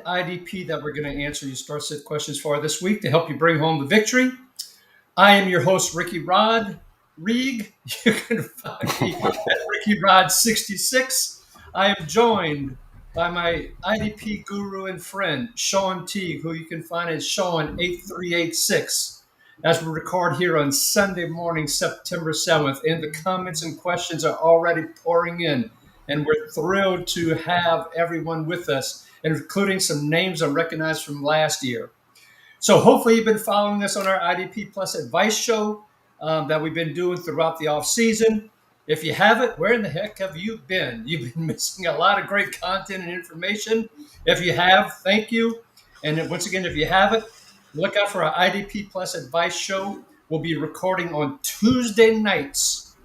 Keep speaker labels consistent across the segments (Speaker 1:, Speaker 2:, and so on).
Speaker 1: added IDP that we're going to answer your start set questions for this week to help you bring home the victory. I am your host, Ricky Rod Reeg. You can find me at Ricky Rod 66. I am joined by my IDP guru and friend, Shawn Teague, who you can find as Shawn 8386. As we record here on Sunday morning, September 7th, and the comments and questions are already pouring in. And we're thrilled to have everyone with us, including some names I recognized from last year. So hopefully you've been following us on our IDP Plus Advice Show that we've been doing throughout the off season. If you haven't, where in the heck have you been? You've been missing a lot of great content and information. If you have, thank you. And once again, if you haven't, look out for our IDP Plus Advice Show. We'll be recording on Tuesday nights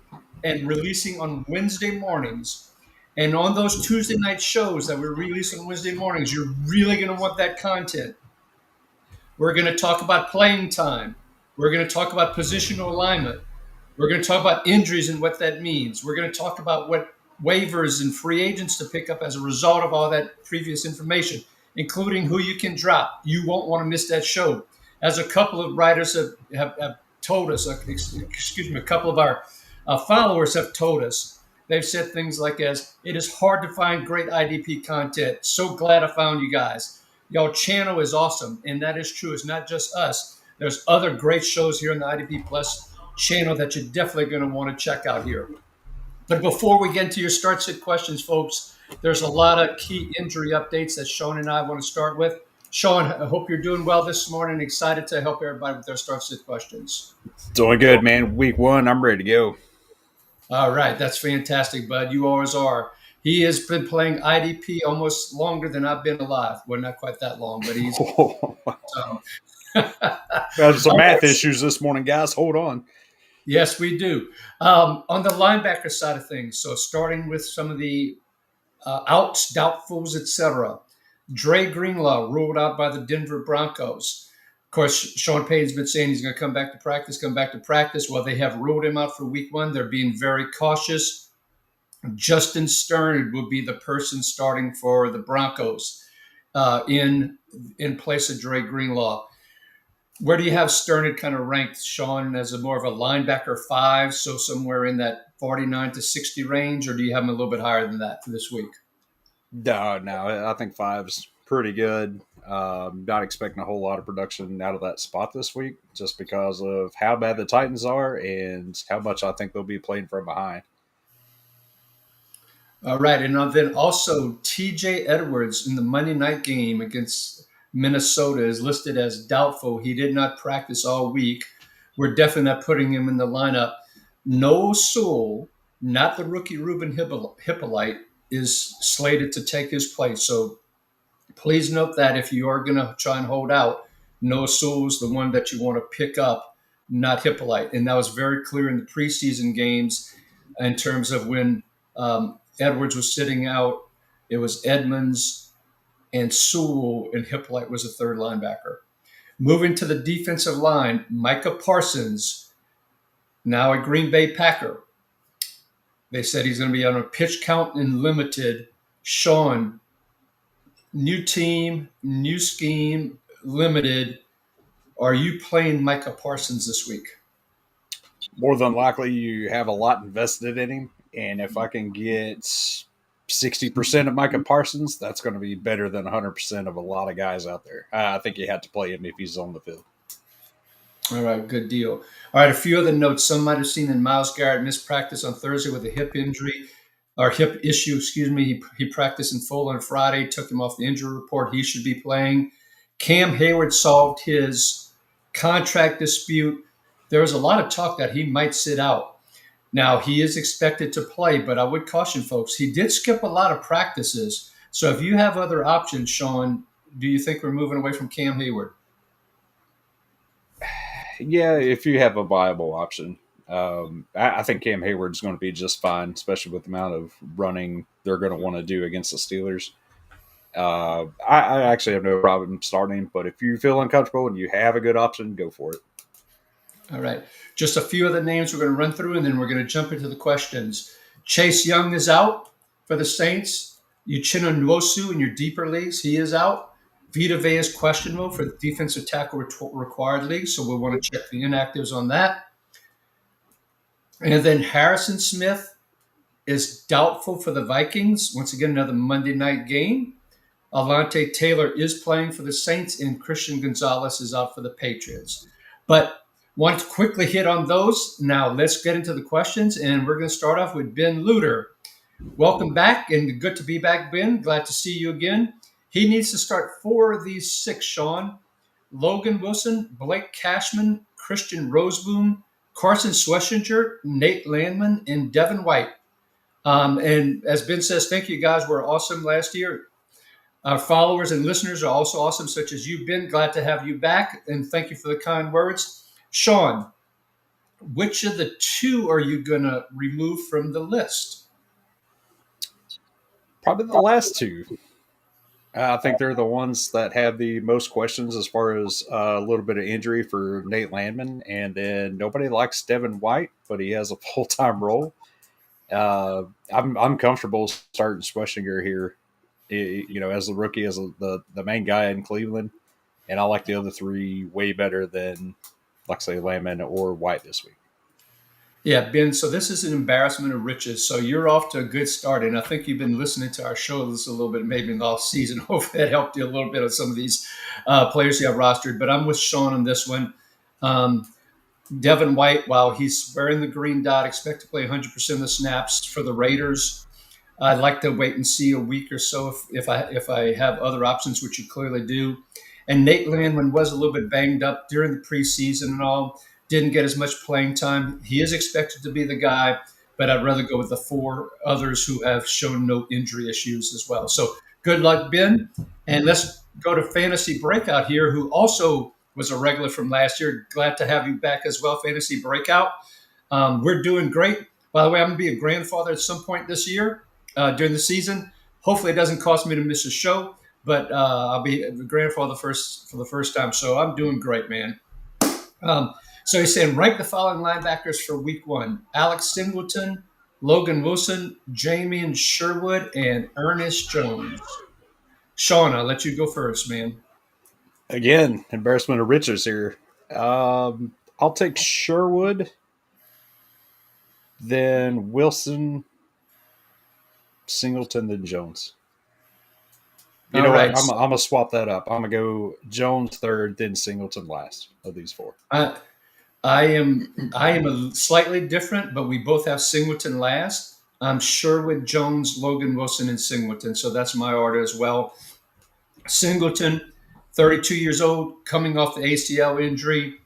Speaker 1: and releasing on Wednesday mornings. And on those Tuesday night shows that we release on Wednesday mornings, you're really going to want that content. We're going to talk about playing time. We're going to talk about positional alignment. We're going to talk about injuries and what that means. We're going to talk about what waivers and free agents to pick up as a result of all that previous information, including who you can drop. You won't want to miss that show. As a couple of writers have told us, a couple of our followers have told us, they've said things like as, it is hard to find great IDP content. So glad I found you guys. Y'all channel is awesome, and that is true. It's not just us. There's other great shows here on the IDP Plus channel that you're definitely going to want to check out here. But before we get into your start sit questions, folks, there's a lot of key injury updates that Shawn and I want to start with. Shawn, I hope you're doing well this morning. Excited to help everybody with their start sit questions.
Speaker 2: Doing good, man. Week 1, I'm ready to go.
Speaker 1: All right. That's fantastic, bud. You always are. He has been playing IDP almost longer than I've been alive. Well, not quite that long, but he's.
Speaker 2: There's some math issues this morning, guys. Hold on.
Speaker 1: Yes, we do. On the linebacker side of things, so starting with some of the outs, doubtfuls, etc. Dre Greenlaw ruled out by the Denver Broncos. Of course, Sean Payton's been saying he's going to come back to practice. Well, they have ruled him out for week 1. They're being very cautious. Justin Stern will be the person starting for the Broncos in place of Dre Greenlaw. Where do you have Stern kind of ranked, Shawn, as a more of a linebacker 5, so somewhere in that 49 to 60 range, or do you have him a little bit higher than that for this week?
Speaker 2: No, I think 5's pretty good. Not expecting a whole lot of production out of that spot this week just because of how bad the Titans are and how much I think they'll be playing from behind.
Speaker 1: All right, and then also T.J. Edwards in the Monday night game against Minnesota is listed as doubtful. He did not practice all week. We're definitely not putting him in the lineup. Noah Sewell, not the rookie Ruben Hippolyte, is slated to take his place. So please note that if you are going to try and hold out, Noah Sewell is the one that you want to pick up, not Hippolyte. And that was very clear in the preseason games in terms of when Edwards was sitting out. It was Edmonds and Sewell, and Hippolyte was a third linebacker. Moving to the defensive line, Micah Parsons, now a Green Bay Packer. They said he's going to be on a pitch count and limited. Shawn, new team, new scheme, limited. Are you playing Micah Parsons this week?
Speaker 2: More than likely, you have a lot invested in him. And if I can get 60% of Micah Parsons, that's going to be better than 100% of a lot of guys out there. I think you have to play him if he's on the field.
Speaker 1: All right, good deal. All right, a few other notes. Some might have seen that Myles Garrett missed practice on Thursday with a hip injury, or hip issue, excuse me. He practiced in full on Friday, took him off the injury report. He should be playing. Cam Hayward solved his contract dispute. There was a lot of talk that he might sit out. Now, he is expected to play, but I would caution folks, he did skip a lot of practices. So if you have other options, Shawn, do you think we're moving away from Cam Hayward?
Speaker 2: Yeah, if you have a viable option. I think Cam Hayward's going to be just fine, especially with the amount of running they're going to want to do against the Steelers. I actually have no problem starting him, but if you feel uncomfortable and you have a good option, go for it.
Speaker 1: All right. Just a few other names we're going to run through, and then we're going to jump into the questions. Chase Young is out for the Saints. Uchenna Nwosu in your deeper leagues, he is out. Vita Vea is questionable for the defensive tackle required league, so we'll want to check the inactives on that. And then Harrison Smith is doubtful for the Vikings. Once again, another Monday night game. Alante Taylor is playing for the Saints, and Christian Gonzalez is out for the Patriots. But want to quickly hit on those. Now let's get into the questions, and we're going to start off with Ben Luter. Welcome back, and good to be back, Ben. Glad to see you again. He needs to start 4 of these 6, Shawn. Logan Wilson, Blake Cashman, Christian Roseboom, Carson Schlesinger, Nate Landman, and Devin White. And as Ben says, thank you guys. We're awesome last year. Our followers and listeners are also awesome, such as you, Ben. Glad to have you back, and thank you for the kind words. Shawn, which of the 2 are you going to remove from the list?
Speaker 2: Probably the last 2. I think they're the ones that have the most questions as far as a little bit of injury for Nate Landman. And then nobody likes Devin White, but he has a full-time role. I'm comfortable starting Schlesinger here, as the rookie, as the main guy in Cleveland. And I like the other 3 way better than, like, say, Landman or White this week.
Speaker 1: Yeah, Ben, so this is an embarrassment of riches. So you're off to a good start. And I think you've been listening to our show this a little bit, maybe in the off season. Hopefully that helped you a little bit on some of these players you have rostered. But I'm with Shawn on this one. Devin White, while he's wearing the green dot, expect to play 100% of the snaps for the Raiders. I'd like to wait and see a week or so if I have other options, which you clearly do. And Nate Landman was a little bit banged up during the preseason and all, didn't get as much playing time. He is expected to be the guy, but I'd rather go with the 4 others who have shown no injury issues as well. So good luck, Ben. And let's go to Fantasy Breakout here, who also was a regular from last year. Glad to have you back as well, Fantasy Breakout. We're doing great. By the way, I'm going to be a grandfather at some point this year during the season. Hopefully it doesn't cost me to miss a show, but I'll be a grandfather for the first time. So I'm doing great, man. So he's saying rank the following linebackers for week 1. Alex Singleton, Logan Wilson, Jamie Sherwood, and Ernest Jones. Shawn, I'll let you go first, man.
Speaker 2: Again, embarrassment of riches here. I'll take Sherwood, then Wilson, Singleton, then Jones. You know
Speaker 1: right.
Speaker 2: what? I'm going to swap that up. I'm going to go Jones 3rd, then Singleton last of these 4.
Speaker 1: I am a slightly different, but we both have Singleton last. I'm Sherwood, Jones, Logan Wilson, and Singleton. So that's my order as well. Singleton, 32 years old, coming off the ACL injury,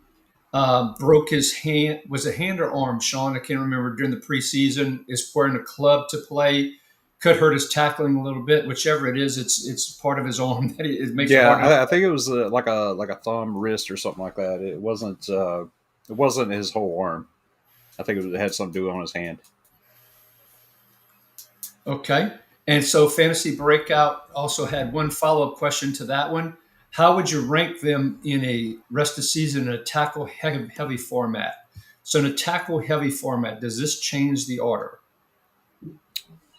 Speaker 1: broke his hand. Was it hand or arm, Shawn? I can't remember, during the preseason. Is wearing a club to play. Could hurt his tackling a little bit. Whichever it is, it's part of his arm that it makes.
Speaker 2: Yeah, I think it was like a thumb, wrist, or something like that. It wasn't his whole arm. I think it had something to do on his hand.
Speaker 1: Okay. And so Fantasy Breakout also had one follow-up question to that one. How would you rank them in a rest of season in a tackle heavy format? So in a tackle heavy format, does this change the order?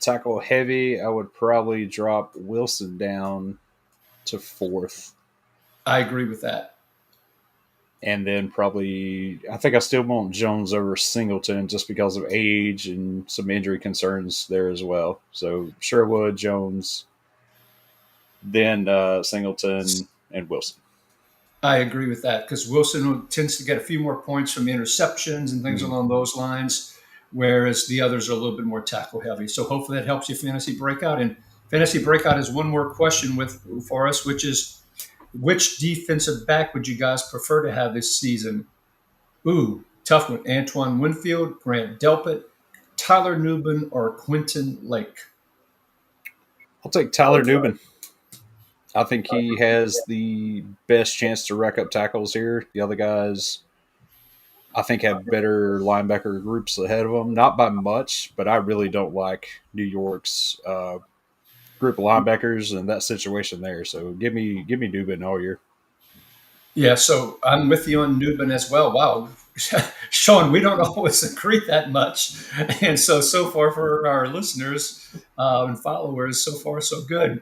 Speaker 2: Tackle heavy, I would probably drop Wilson down to 4th.
Speaker 1: I agree with that.
Speaker 2: And then probably, I think I still want Jones over Singleton just because of age and some injury concerns there as well. So Sherwood, Jones, then Singleton, and Wilson.
Speaker 1: I agree with that because Wilson tends to get a few more points from interceptions and things along those lines, whereas the others are a little bit more tackle heavy. So hopefully that helps you, Fantasy Breakout. And Fantasy Breakout has one more question for us, which is, which defensive back would you guys prefer to have this season? Ooh, tough one. Antoine Winfield, Grant Delpit, Tyler Nubin, or Quentin Lake?
Speaker 2: I'll take Tyler Nubin. I think he has the best chance to rack up tackles here. The other guys, I think, have better linebacker groups ahead of them. Not by much, but I really don't like New York's group of linebackers and that situation there. So give me Nubin all year.
Speaker 1: Yeah, so I'm with you on Nubin as well. Wow. Shawn, we don't always agree that much. And so far for our listeners and followers, so far so good.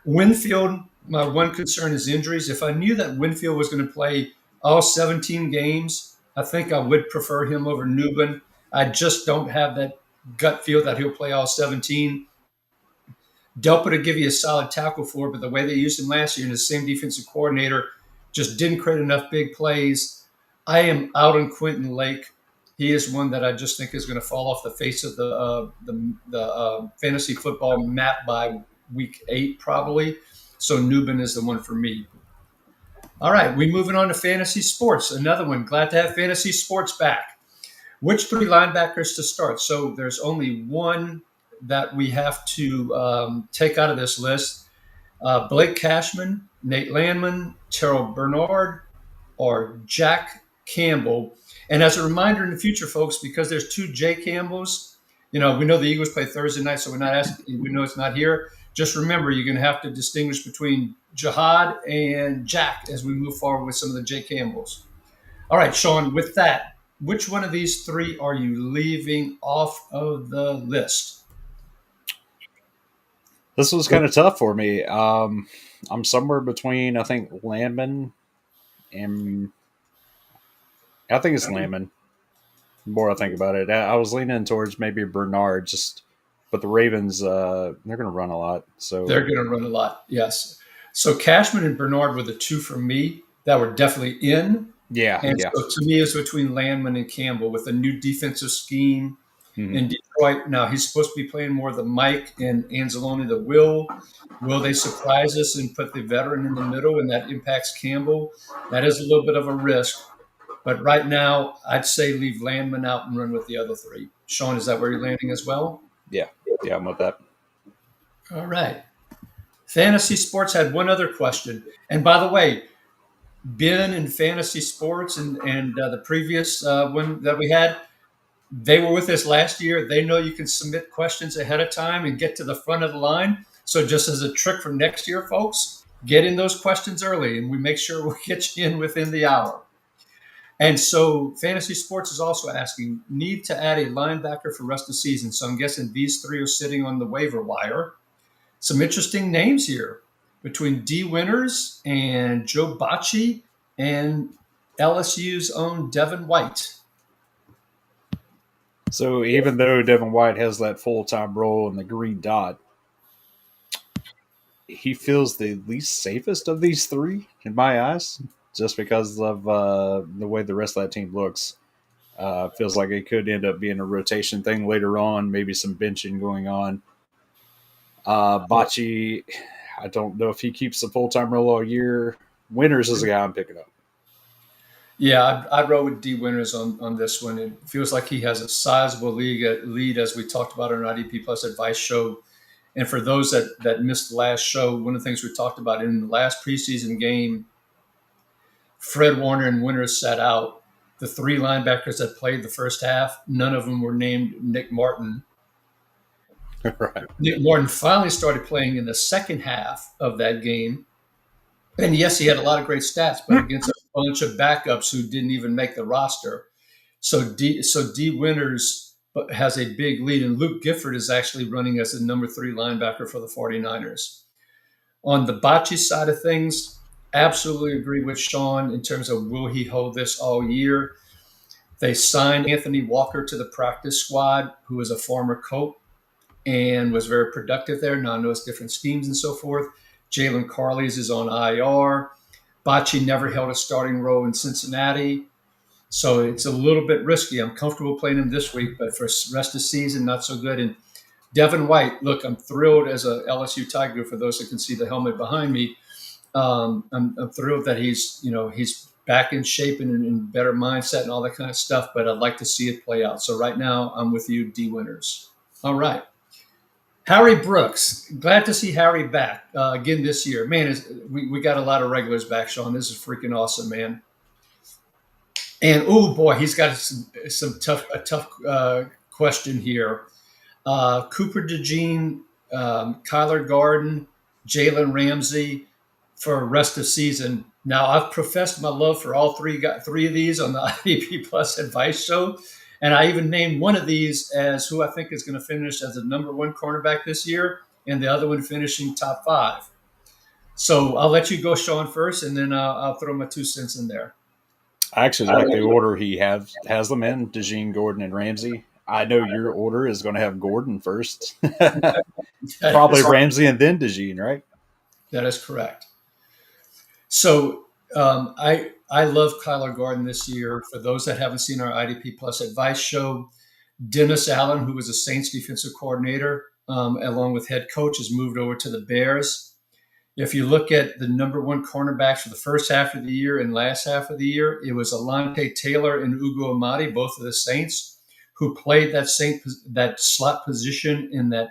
Speaker 1: Winfield, My one concern is injuries. If I knew that Winfield was going to play all 17 games, I think I would prefer him over Newbin. I just don't have that gut feel that he'll play all 17. Delpa to give you a solid tackle for, but the way they used him last year and the same defensive coordinator just didn't create enough big plays. I am out on Quentin Lake. He is one that I just think is going to fall off the face of the fantasy football map by week 8, probably. So Newbin is the one for me. All right, we moving on to fantasy sports. Another one. Glad to have fantasy sports back. Which three linebackers to start? So there's only one that we have to take out of this list. Blake Cashman, Nate Landman, Terrell Bernard, or Jack Campbell. And as a reminder in the future, folks, because there's two J Campbells, we know the Eagles play Thursday night, so we're not asking, we know it's not here. Just remember, you're going to have to distinguish between Jihad and Jack as we move forward with some of the J Campbells. All right, Shawn, with that, which one of these three are you leaving off of the list?
Speaker 2: This was kind of tough for me. I'm somewhere between, I think, Landman and I think it's Landman. The more I think about it, I was leaning towards maybe Bernard, but the Ravens, they're going to run a lot. So
Speaker 1: They're going to run a lot, yes. So Cashman and Bernard were the two for me that were definitely in.
Speaker 2: yeah,
Speaker 1: And
Speaker 2: yeah.
Speaker 1: so to me, it's between Landman and Campbell with a new defensive scheme
Speaker 2: Mhm.
Speaker 1: in Detroit. Now, he's supposed to be playing more the Mike and Anzalone the Will. Will they surprise us and put the veteran in the middle and that impacts Campbell? That is a little bit of a risk. But right now, I'd say leave Landman out and run with the other three. Shawn, is that where you're landing as well?
Speaker 2: Yeah, yeah, I'm with that.
Speaker 1: All right. Fantasy sports had one other question. And by the way, Ben in fantasy sports and the previous one that we had, they were with us last year. They know you can submit questions ahead of time and get to the front of the line. So just as a trick for next year, folks, get in those questions early and we make sure we get you in within the hour. And so fantasy sports is also asking, need to add a linebacker for rest of the season. So I'm guessing these three are sitting on the waiver wire. Some interesting names here between D. Winters and Joe Bacci and LSU's own Devin White.
Speaker 2: So even though Devin White has that full time role in the green dot, he feels the least safest of these three in my eyes, just because of the way the rest of that team looks. Feels like it could end up being a rotation thing later on, maybe some benching going on. Bocce, I don't know if he keeps the full time role all year. Winters is the guy I'm picking up.
Speaker 1: Yeah, I'd roll with D. Winters on this one. It feels like he has a sizable lead, as we talked about on our IDP Plus Advice show. And for those that missed the last show, one of the things we talked about in the last preseason game, Fred Warner and Winters sat out. The three linebackers that played the first half, none of them were named Nick Martin.
Speaker 2: Right.
Speaker 1: Nick Martin finally started playing in the second half of that game. And yes, he had a lot of great stats, but against a bunch of backups who didn't even make the roster. So D Winters has a big lead, and Luke Gifford is actually running as the number 3 linebacker for the 49ers. On the Bocce side of things, absolutely agree with Shawn in terms of will he hold this all year. They signed Anthony Walker to the practice squad, who is a former Colt and was very productive there. Now I know it's different schemes and so forth. Jalen Carley's is on IR. Bocce never held a starting role in Cincinnati. So it's a little bit risky. I'm comfortable playing him this week, but for the rest of the season, not so good. And Devin White, look, I'm thrilled as a LSU Tiger, for those that can see the helmet behind me. I'm thrilled that he's back in shape and in better mindset and all that kind of stuff, but I'd like to see it play out. So right now, I'm with you, D. Winters. All right. Harry Brooks, glad to see Harry back again this year. Man, we got a lot of regulars back, Shawn. This is freaking awesome, man. And oh boy, he's got some tough question here. Cooper DeJean, Kyler Garden, Jalen Ramsey for rest of season. Now I've professed my love for all three of these on the IDP Plus Advice show. And I even named one of these as who I think is going to finish as the number 1 cornerback this year, and the other one finishing top 5. So I'll let you go, Shawn, first, and then I'll throw my 2 cents in there.
Speaker 2: I actually like the order he has them in: DeJean, Gordon, and Ramsey. I know your order is going to have Gordon first,
Speaker 1: That
Speaker 2: probably
Speaker 1: is,
Speaker 2: Ramsey, and then DeJean, right?
Speaker 1: that is correct. So I love Kyler Gordon this year. For those that haven't seen our IDP Plus Advice show, Dennis Allen, who was a Saints defensive coordinator, along with head coach, has moved over to the Bears. If you look at the number one cornerbacks for the first half of the year and last half of the year, it was Alante Taylor and Ugo Amadi, both of the Saints, who played that slot position in that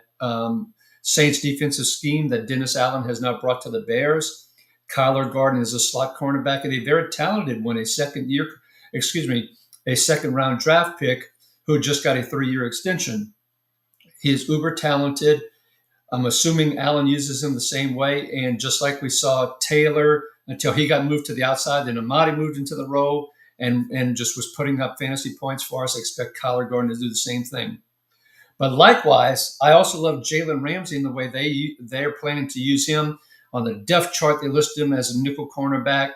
Speaker 1: Saints defensive scheme that Dennis Allen has now brought to the Bears. Kyler Gordon is a slot cornerback, and a very talented one, a second round draft pick who just got a 3-year extension. He is uber talented. I'm assuming Allen uses him the same way. And just like we saw Taylor until he got moved to the outside, then Amadi moved into the role and just was putting up fantasy points for us. I expect Kyler Gordon to do the same thing. But likewise, I also love Jalen Ramsey in the way they're planning to use him. On the depth chart, they listed him as a nickel cornerback.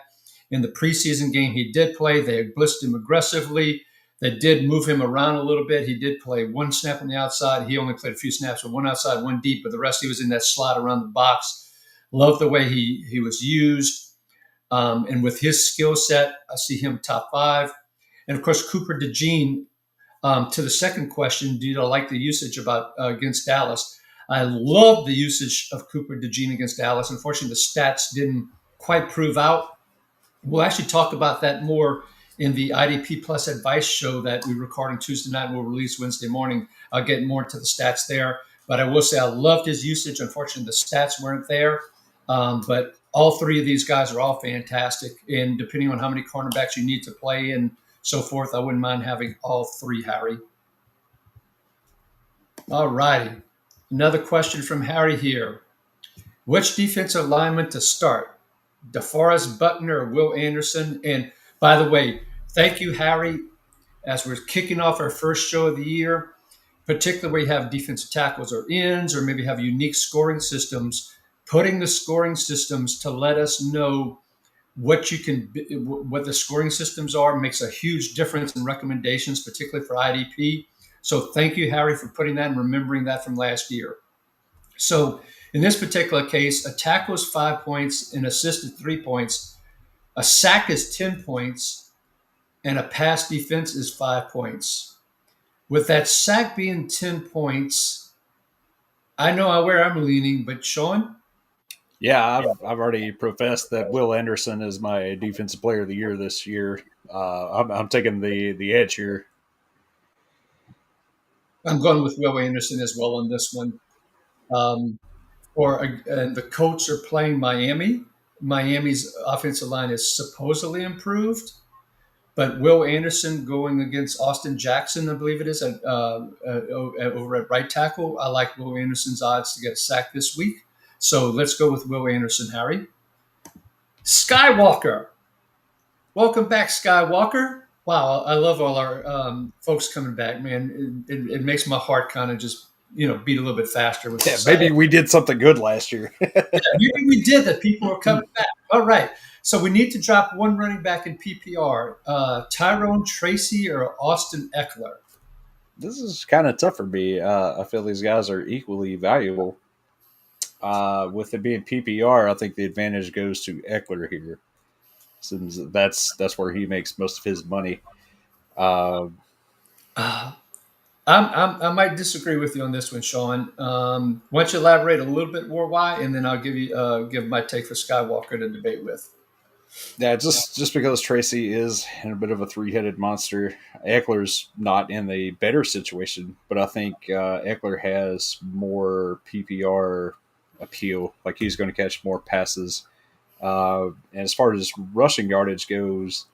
Speaker 1: In the preseason game he did play, they blitzed him aggressively. They did move him around a little bit. He did play one snap on the outside. He only played a few snaps, but one outside, one deep, but the rest he was in that slot around the box. Love the way he was used. And with his skill set, I see him top five. And of course, Cooper DeJean. To the second question, do you like the usage about against Dallas? I love the usage of Cooper DeJean against Dallas. Unfortunately, the stats didn't quite prove out. We'll actually talk about that more in the IDP Plus Advice show that we record on Tuesday night and we'll release Wednesday morning. I'll get more into the stats there. But I will say I loved his usage. Unfortunately, the stats weren't there. But all three of these guys are all fantastic. And depending on how many cornerbacks you need to play and so forth, I wouldn't mind having all three, Harry. All righty. Another question from Harry here. Which defensive lineman to start? DeForest Buckner or Will Anderson? And by the way, thank you, Harry. As we're kicking off our first show of the year, particularly where you have defensive tackles or ends, or maybe have unique scoring systems, putting the scoring systems to let us know what the scoring systems are makes a huge difference in recommendations, particularly for IDP. So thank you, Harry, for putting that and remembering that from last year. So in this particular case, a tackle is 5 points, an assist is 3 points, a sack is 10 points, and a pass defense is 5 points. With that sack being 10 points, I know where I'm leaning, but Shawn?
Speaker 2: Yeah, I've already professed that Will Anderson is my defensive player of the year this year. I'm taking the edge here.
Speaker 1: I'm going with Will Anderson as well on this one. Um, the Colts are playing Miami. Miami's offensive line is supposedly improved, but Will Anderson going against Austin Jackson, I believe it is, over at right tackle. I like Will Anderson's odds to get a sack this week. So let's go with Will Anderson, Harry. Skywalker. Welcome back, Skywalker. Wow, I love all our folks coming back, man. It makes my heart kind of just, beat a little bit faster with
Speaker 2: Yeah,
Speaker 1: this.
Speaker 2: maybe we did something good last year.
Speaker 1: Maybe we did that. People are coming back. All right. So we need to drop one running back in PPR. Tyrone Tracy or Austin Eckler?
Speaker 2: This is kind of tough for me. I feel these guys are equally valuable. With it being PPR, I think the advantage goes to Eckler here, since that's where he makes most of his money. Uh,
Speaker 1: Uh, I might disagree with you on this one, Shawn. Why don't you elaborate a little bit more why, and then I'll give my take for Skywalker to debate with.
Speaker 2: yeah, just because Tracy is in a bit of a three-headed monster, Eckler's not in the better situation, but I think Eckler has more PPR appeal. Like he's going to catch more passes. And as far as rushing yardage goes,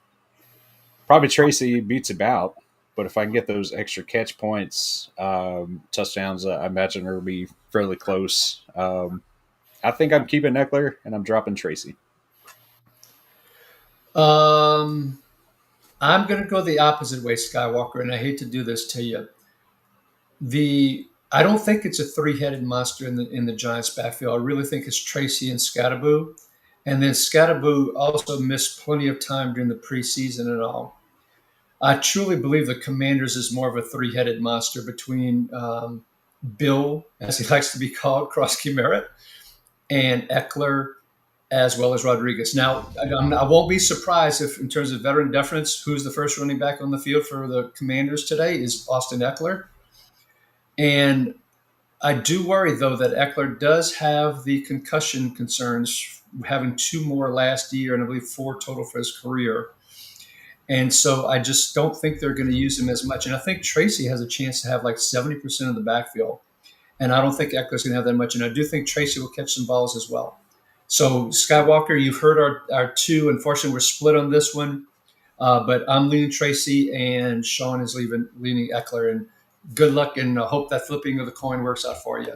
Speaker 2: probably Tracy beats him out. But if I can get those extra catch points, touchdowns, I imagine are going to be fairly close. I think I'm keeping Eckler and I'm dropping Tracy.
Speaker 1: Um, I'm going to go the opposite way, Skywalker, and I hate to do this to you. I don't think it's a three-headed monster in the Giants' backfield. I really think it's Tracy and Scatterboo. And then Scatterboo also missed plenty of time during the preseason and all. I truly believe the Commanders is more of a three-headed monster between Bill, as he likes to be called, Krosky Merritt, and Eckler, as well as Rodriguez. Now, I won't be surprised if, in terms of veteran deference, who's the first running back on the field for the Commanders today is Austin Eckler. And I do worry, though, that Eckler does have the concussion concerns, having two more last year and I believe four total for his career. And so I just don't think they're going to use him as much. And I think Tracy has a chance to have like 70% of the backfield. And I don't think Eckler's going to have that much. And I do think Tracy will catch some balls as well. So, Skywalker, you've heard our two. Unfortunately, we're split on this one. But I'm leaning Tracy, and Shawn is leaning Eckler. And good luck, and hope that flipping of the coin works out for you.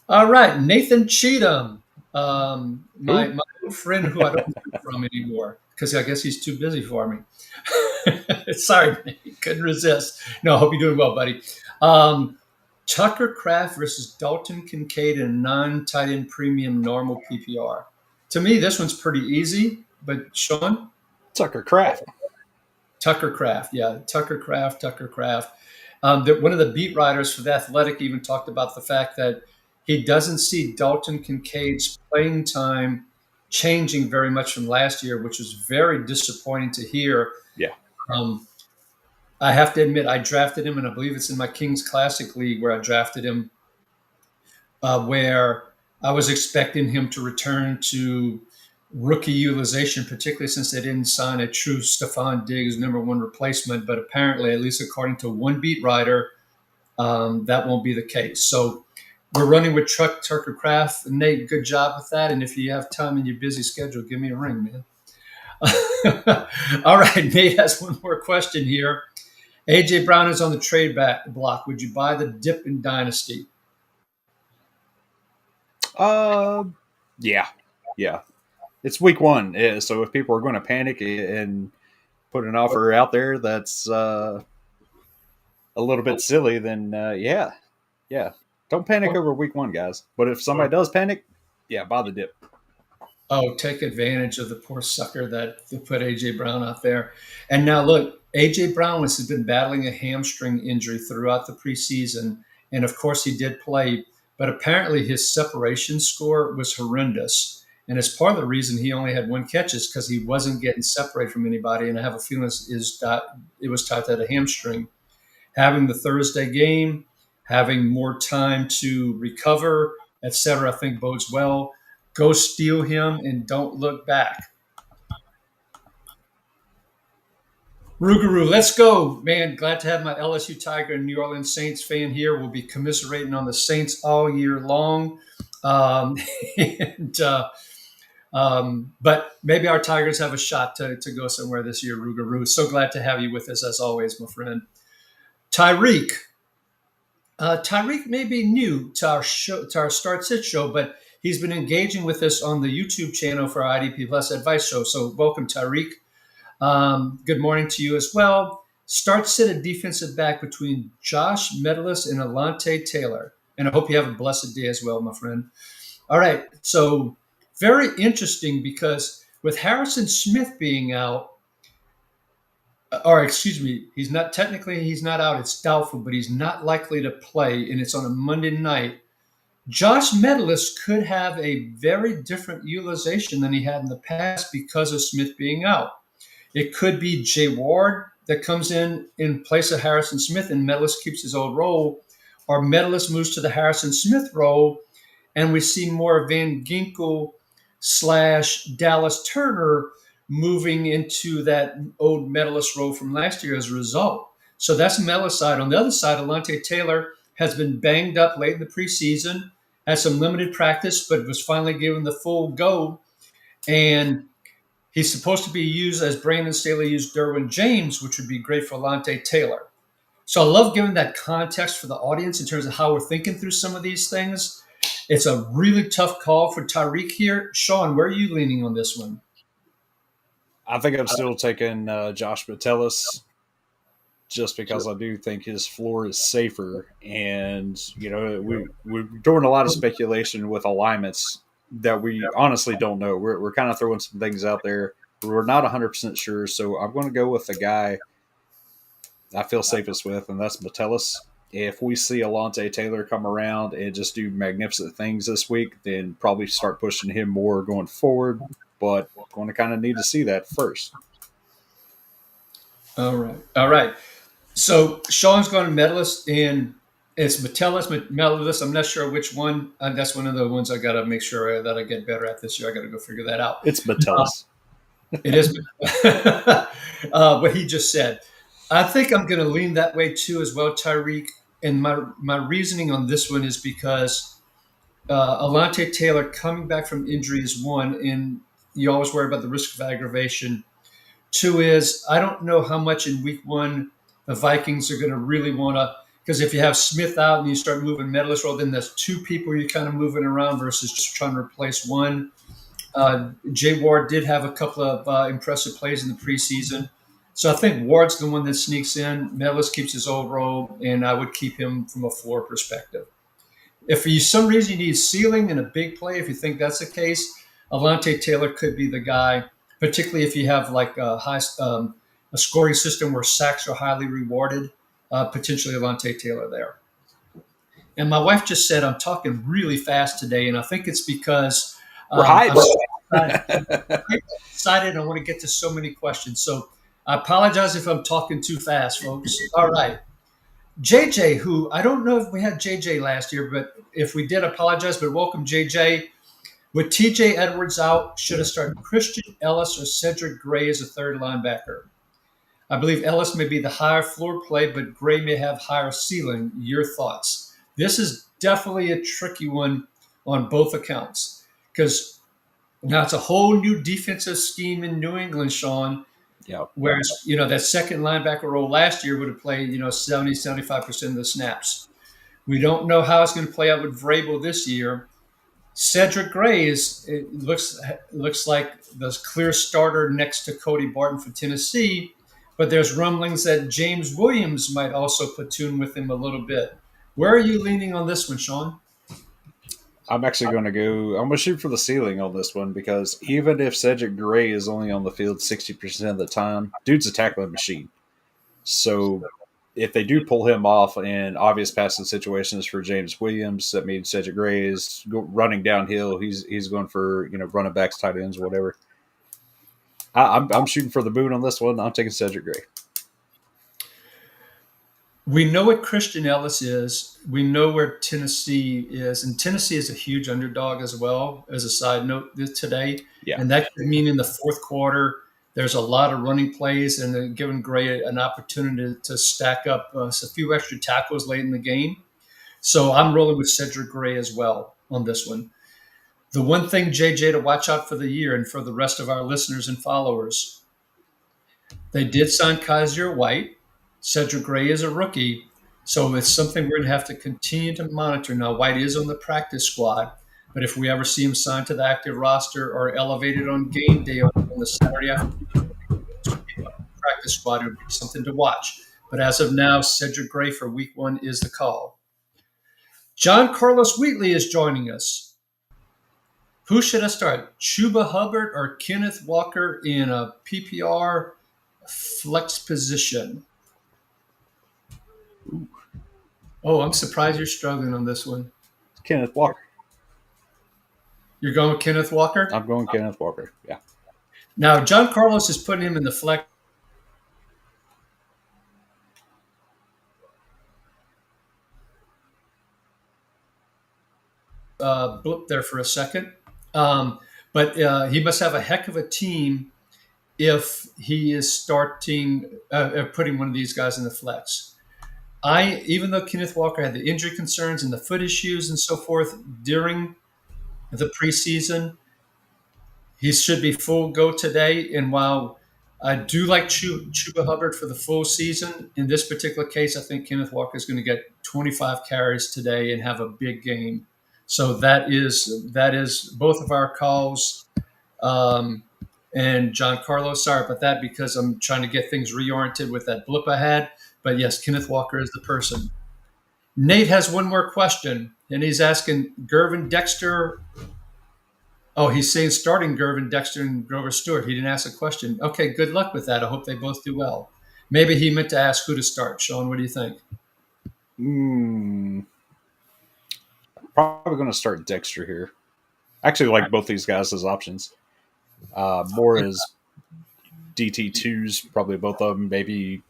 Speaker 1: All right, Nathan Cheatham, my old friend who I don't hear from anymore because I guess he's too busy for me. Sorry, Nate, couldn't resist. No, I hope you're doing well, buddy. Tucker Kraft versus Dalton Kincaid in non-tight end premium normal PPR. To me, this one's pretty easy, but Shawn?
Speaker 2: Tucker Kraft.
Speaker 1: Tucker Kraft, yeah, Tucker Kraft. One of the beat writers for The Athletic even talked about the fact that he doesn't see Dalton Kincaid's playing time changing very much from last year, which was very disappointing to hear.
Speaker 2: Yeah.
Speaker 1: I have to admit, I drafted him, and I believe it's in my Kings Classic League where I drafted him, where I was expecting him to return to rookie utilization, particularly since they didn't sign a true Stephon Diggs number one replacement. But apparently, at least according to one beat writer, that won't be the case. So we're running with Tucker Kraft. Nate, good job with that. And if you have time in your busy schedule, give me a ring, man. All right, Nate has one more question here. AJ Brown is on the trade back block. Would you buy the dip in Dynasty?
Speaker 2: Yeah. It's week one, so if people are going to panic and put an offer out there that's a little bit silly, then yeah, don't panic over week one, guys. But if somebody does panic, yeah, buy the dip.
Speaker 1: Oh, take advantage of the poor sucker that put AJ Brown out there. And now look, AJ Brown has been battling a hamstring injury throughout the preseason. And of course he did play, but apparently his separation score was horrendous. And as part of the reason he only had one catch is because he wasn't getting separated from anybody. And I have a feeling it was tied to a hamstring. Having the Thursday game, having more time to recover, etc., I think bodes well. Go steal him and don't look back. Rougarou, let's go, man. Glad to have my LSU Tiger and New Orleans Saints fan here. We'll be commiserating on the Saints all year long. and But maybe our Tigers have a shot to go somewhere this year, Rougarou. So glad to have you with us as always, my friend. Tyreek. Tyreek may be new to our show, to our Start Sit show, but he's been engaging with us on the YouTube channel for our IDP Plus Advice show. So welcome, Tyreek. Good morning to you as well. Start sit a defensive back between Josh Metellus and Alante Taylor. And I hope you have a blessed day as well, my friend. All right. So very interesting because with Harrison Smith being out, or excuse me, he's not out. It's doubtful, but he's not likely to play, and it's on a Monday night. Josh Metellus could have a very different utilization than he had in the past because of Smith being out. It could be Jay Ward that comes in place of Harrison Smith, and Metellus keeps his old role, or Metellus moves to the Harrison Smith role, and we see more Van Ginkel / Dallas Turner moving into that old Metellus role from last year as a result. So that's Metellus' side. On the other side, Alante Taylor has been banged up late in the preseason, had some limited practice, but was finally given the full go. And he's supposed to be used as Brandon Staley used Derwin James, which would be great for Alante Taylor. So I love giving that context for the audience in terms of how we're thinking through some of these things. It's a really tough call for Tyreek here. Shawn, where are you leaning on this one?
Speaker 2: I think I'm still taking Josh Metellus just because I do think his floor is safer. And, we're doing a lot of speculation with alignments that we honestly don't know. We're kind of throwing some things out there. We're not 100% sure. So I'm going to go with the guy I feel safest with, and that's Metellus. If we see Alante Taylor come around and just do magnificent things this week, then probably start pushing him more going forward. But going to kind of need to see that first.
Speaker 1: All right. All right. So Sean's going to medalist, and it's Metellus, medalist. I'm not sure which one. That's one of the ones I got to make sure that I get better at this year. I got to go figure that out.
Speaker 2: It's Metellus.
Speaker 1: It is what he just said. I think I'm going to lean that way too, as well, Tyreek. And my reasoning on this one is because Alante Taylor coming back from injury is one, and you always worry about the risk of aggravation. Two is I don't know how much in week one the Vikings are going to really want to, because if you have Smith out and you start moving medalist, well, then there's two people you're kind of moving around versus just trying to replace one. Jay Ward did have a couple of impressive plays in the preseason. So I think Ward's the one that sneaks in. Medalist keeps his old role, and I would keep him from a floor perspective. If for some reason you need ceiling and a big play, if you think that's the case, Alante Taylor could be the guy, particularly if you have like a scoring system where sacks are highly rewarded, potentially Alante Taylor there. And my wife just said I'm talking really fast today, and I think it's because
Speaker 2: We're
Speaker 1: I'm
Speaker 2: hiding.
Speaker 1: excited and I want to get to so many questions. So I apologize if I'm talking too fast, folks. All right. JJ, who I don't know if we had JJ last year, but if we did, I apologize. But welcome, JJ. With TJ Edwards out, should have started Christian Ellis or Cedric Gray as a third linebacker. I believe Ellis may be the higher floor play, but Gray may have higher ceiling. Your thoughts? This is definitely a tricky one on both accounts because now it's a whole new defensive scheme in New England, Shawn.
Speaker 2: Yep.
Speaker 1: Whereas, that second linebacker role last year would have played, 70, 75% of the snaps. We don't know how it's going to play out with Vrabel this year. Cedric Gray looks like the clear starter next to Cody Barton for Tennessee, but there's rumblings that James Williams might also platoon with him a little bit. Where are you leaning on this one, Shawn?
Speaker 2: I'm actually going to go. I'm going to shoot for the ceiling on this one because even if Cedric Gray is only on the field 60% of the time, dude's a tackling machine. So if they do pull him off in obvious passing situations for James Williams, that means Cedric Gray is running downhill. He's going for running backs, tight ends, whatever. I'm shooting for the moon on this one. I'm taking Cedric Gray.
Speaker 1: We know what Christian Ellis is. We know where Tennessee is. And Tennessee is a huge underdog as well, as a side note today.
Speaker 2: Yeah.
Speaker 1: And that could mean in the fourth quarter, there's a lot of running plays and they're giving Gray an opportunity to stack up a few extra tackles late in the game. So I'm rolling with Cedric Gray as well on this one. The one thing, JJ, to watch out for the year and for the rest of our listeners and followers, they did sign Kaiser White. Cedric Gray is a rookie, so it's something we're going to have to continue to monitor. Now, White is on the practice squad, but if we ever see him signed to the active roster or elevated on game day on the Saturday afternoon, practice squad, it would be something to watch. But as of now, Cedric Gray for week one is the call. John Carlos Wheatley is joining us. Who should I start? Chuba Hubbard or Kenneth Walker in a PPR flex position?
Speaker 2: Ooh.
Speaker 1: Oh, I'm surprised you're struggling on this one.
Speaker 2: Kenneth Walker.
Speaker 1: You're going with Kenneth Walker?
Speaker 2: I'm going Kenneth Walker. Yeah.
Speaker 1: Now, John Carlos is putting him in the flex. Blip there for a second. But he must have a heck of a team if he is starting putting one of these guys in the flex. Even though Kenneth Walker had the injury concerns and the foot issues and so forth during the preseason, he should be full go today. And while I do like Chuba Hubbard for the full season, in this particular case, I think Kenneth Walker is going to get 25 carries today and have a big game. So that is both of our calls. And John Carlos, sorry about that because I'm trying to get things reoriented with that blip I had. But yes, Kenneth Walker is the person. Nate has one more question, and he's asking Gervin Dexter Oh, he's saying starting Gervin Dexter and Grover Stewart. He didn't ask a question. Okay, good luck with that. I hope they both do well. Maybe he meant to ask who to start. Shawn, what do you think?
Speaker 2: Hmm, probably going to start Dexter here. Actually, like both these guys as options. More as DT2s, probably both of them. Maybe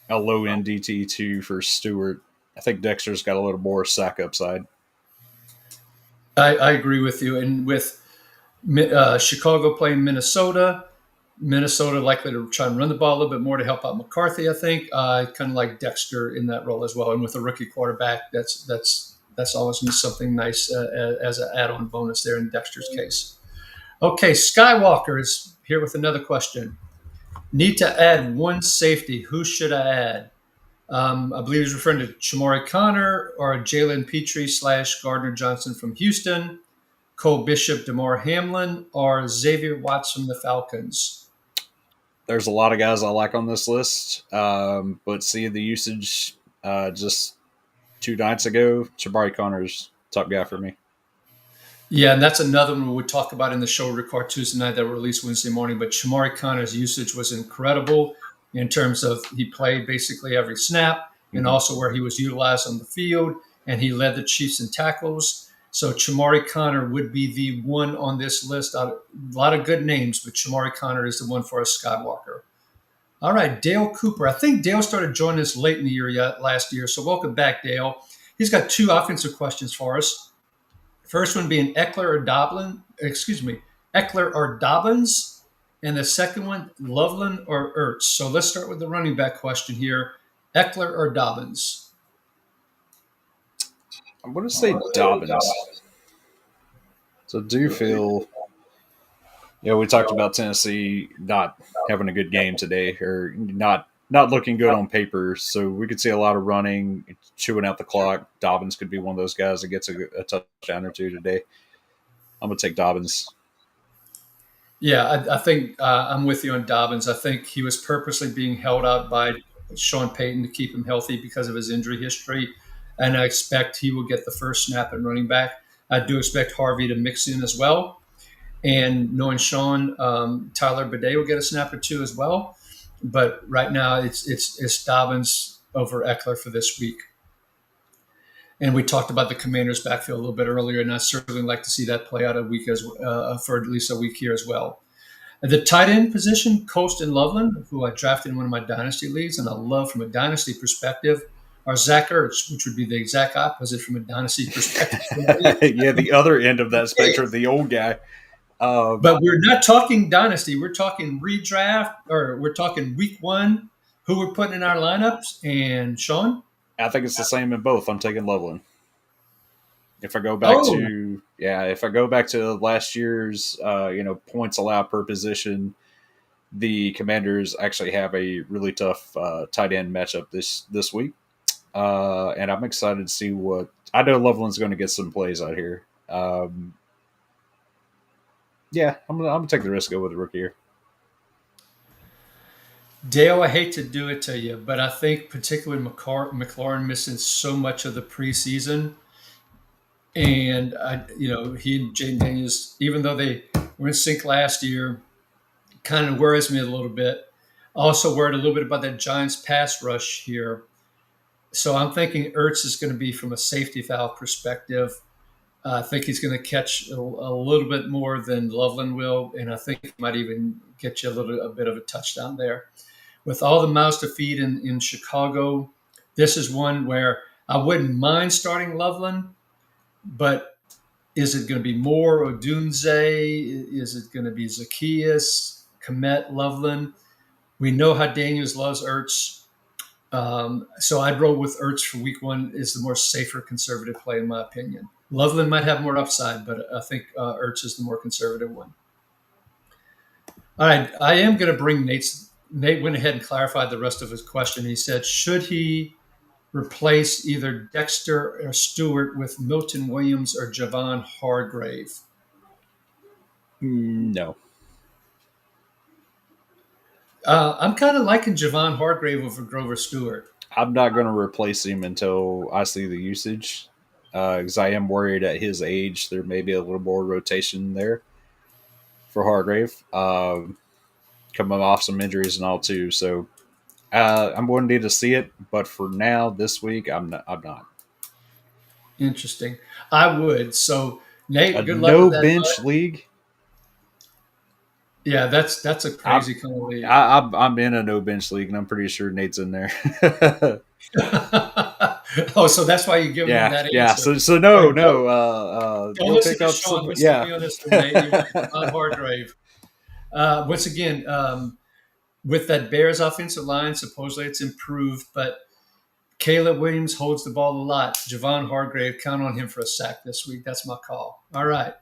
Speaker 2: a low end DT2 for Stewart. I think Dexter's got a little more sack upside.
Speaker 1: I agree with you. And with Chicago playing Minnesota, Minnesota likely to try and run the ball a little bit more to help out McCarthy. I think kind of like Dexter in that role as well. And with a rookie quarterback, that's always something nice as an add-on bonus there in Dexter's case. Okay, Skywalker is here with another question. Need to add one safety. Who should I add? I believe he's referring to Chamori Connor or Jalen Petrie / Gardner Johnson from Houston, Cole Bishop, DeMar Hamlin, or Xavier Watts from the Falcons.
Speaker 2: There's a lot of guys I like on this list, but seeing the usage just 2 nights ago, Jabari Connor's top guy for me.
Speaker 1: Yeah, and that's another one we would talk about in the show record Tuesday night that were released Wednesday morning. But Chamari Connor's usage was incredible in terms of he played basically every snap and
Speaker 2: Mm-hmm.
Speaker 1: also where he was utilized on the field, and he led the Chiefs in tackles. So Chamari Connor would be the one on this list. A lot of good names, but Chamari Connor is the one for us, Skywalker. All right, Dale Cooper. I think Dale started joining us late in the year last year. So welcome back, Dale. He's got two offensive questions for us. First one being Eckler or Dobbins, and the second one, Loveland or Ertz. So let's start with the running back question here: Eckler or Dobbins?
Speaker 2: I'm going to say Dobbins. So do feel, we talked about Tennessee not having a good game today, or not looking good on paper. So we could see a lot of running, chewing out the clock. Dobbins could be one of those guys that gets a touchdown or two today. I'm going to take Dobbins.
Speaker 1: Yeah, I think I'm with you on Dobbins. I think he was purposely being held out by Sean Payton to keep him healthy because of his injury history, and I expect he will get the first snap at running back. I do expect Harvey to mix in as well. And knowing Sean, Tyler Bidet will get a snap or two as well. But right now, it's Dobbins over Eckler for this week. And we talked about the Commanders' backfield a little bit earlier, and I certainly like to see that play out a week as for at least a week here as well. At the tight end position, Coast and Loveland, who I drafted in one of my dynasty leagues, and I love from a dynasty perspective, are Zach Ertz, which would be the exact opposite from a dynasty perspective.
Speaker 2: Yeah, the other end of that spectrum, the old guy.
Speaker 1: But we're not talking dynasty. We're talking redraft, or we're talking week one, who we're putting in our lineups. And Shawn?
Speaker 2: I think it's the same in both. I'm taking Loveland. If I go back
Speaker 1: Oh,
Speaker 2: to if I go back to last year's points allowed per position, the Commanders actually have a really tough tight end matchup this week, and I'm excited to see what I know. Loveland's going to get some plays out here. Yeah, I'm gonna take the risk, go with the rookie here.
Speaker 1: Dale, I hate to do it to you, but I think particularly McLaurin missing so much of the preseason. And, he and Jaden Daniels, even though they were in sync last year, kind of worries me a little bit. Also worried a little bit about that Giants pass rush here. So I'm thinking Ertz is going to be from a safety valve perspective. I think he's going to catch a little bit more than Loveland will, and I think he might even get you a bit of a touchdown there. With all the mouths to feed in Chicago, this is one where I wouldn't mind starting Loveland, but is it going to be Moore, Odunze? Is it going to be Zacchaeus, Komet, Loveland? We know how Daniels loves Ertz. So I'd roll with Ertz for week one is the more safer conservative play in my opinion. Loveland might have more upside, but I think Ertz is the more conservative one. All right, I am going to bring Nate went ahead and clarified the rest of his question. He said, should he replace either Dexter or Stewart with Milton Williams or Javon Hargrave?
Speaker 2: No,
Speaker 1: I'm kind of liking Javon Hargrave over Grover Stewart.
Speaker 2: I'm not going to replace him until I see the usage, because I am worried at his age there may be a little more rotation there. for Hargrave, coming off some injuries and all too. So I'm going to need to see it, but for now, this week, I'm not. I'm not.
Speaker 1: Interesting. I would. So
Speaker 2: A
Speaker 1: Nate, good luck
Speaker 2: no
Speaker 1: with that.
Speaker 2: bench league.
Speaker 1: Yeah, that's a
Speaker 2: I'm
Speaker 1: crazy kind of league.
Speaker 2: I'm in a no bench league, and I'm pretty sure Nate's in there.
Speaker 1: Oh, so that's why you're giving him
Speaker 2: Yeah,
Speaker 1: that
Speaker 2: yeah.
Speaker 1: answer.
Speaker 2: So
Speaker 1: All
Speaker 2: no,
Speaker 1: right,
Speaker 2: no.
Speaker 1: don't
Speaker 2: We'll
Speaker 1: listen
Speaker 2: pick
Speaker 1: to
Speaker 2: up
Speaker 1: Shawn.
Speaker 2: some.
Speaker 1: Listen to
Speaker 2: Yeah,
Speaker 1: me on this one, Nate. You want Javon Hargrave. Once again, with that Bears offensive line, supposedly it's improved, but Caleb Williams holds the ball a lot. Javon Hargrave, count on him for a sack this week. That's my call. All right.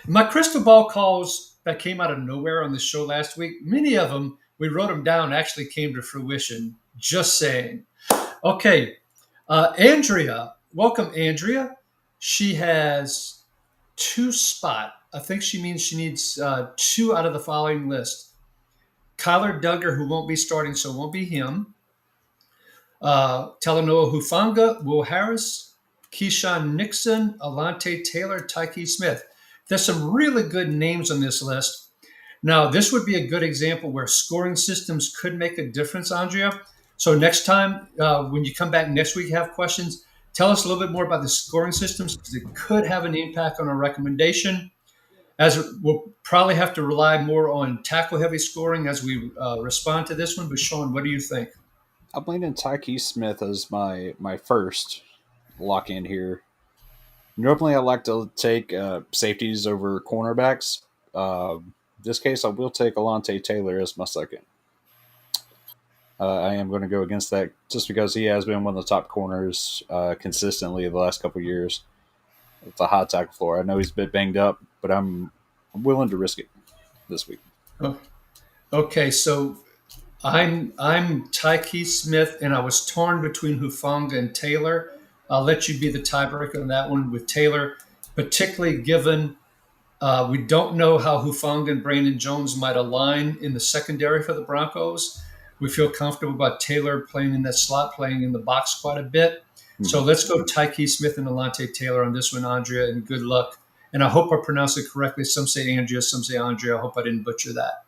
Speaker 1: My crystal ball calls that came out of nowhere on the show last week, many of them, we wrote them down, actually came to fruition. Just saying. Okay. Andrea, welcome, Andrea. She has two spot. I think she means she needs two out of the following list. Kyler Duggar, who won't be starting, so it won't be him. Talanoa Hufanga, Will Harris, Keyshawn Nixon, Alante Taylor, Tyke Smith. There's some really good names on this list. Now, this would be a good example where scoring systems could make a difference, Andrea. So next time, when you come back next week, have questions, tell us a little bit more about the scoring systems because it could have an impact on our recommendation. As we'll probably have to rely more on tackle heavy scoring as we respond to this one. But Shawn, what do you think?
Speaker 2: I'm leaning Tyke Smith as my first lock in here. Normally, I like to take safeties over cornerbacks. This case, I will take Alante Taylor as my second. I am going to go against that just because he has been one of the top corners consistently the last couple of years. It's a high tackle floor. I know he's a bit banged up, but I'm willing to risk it this week.
Speaker 1: Oh, okay, so I'm Tyke Smith, and I was torn between Hufanga and Taylor. I'll let you be the tiebreaker on that one with Taylor, particularly given we don't know how Hufanga and Brandon Jones might align in the secondary for the Broncos. We feel comfortable about Taylor playing in that slot, playing in the box quite a bit. So
Speaker 2: Mhm.
Speaker 1: let's go Tyke Smith and Alante Taylor on this one, Andrea, and good luck. And I hope I pronounced it correctly. Some say Andrea, some say Andrea. I hope I didn't butcher that.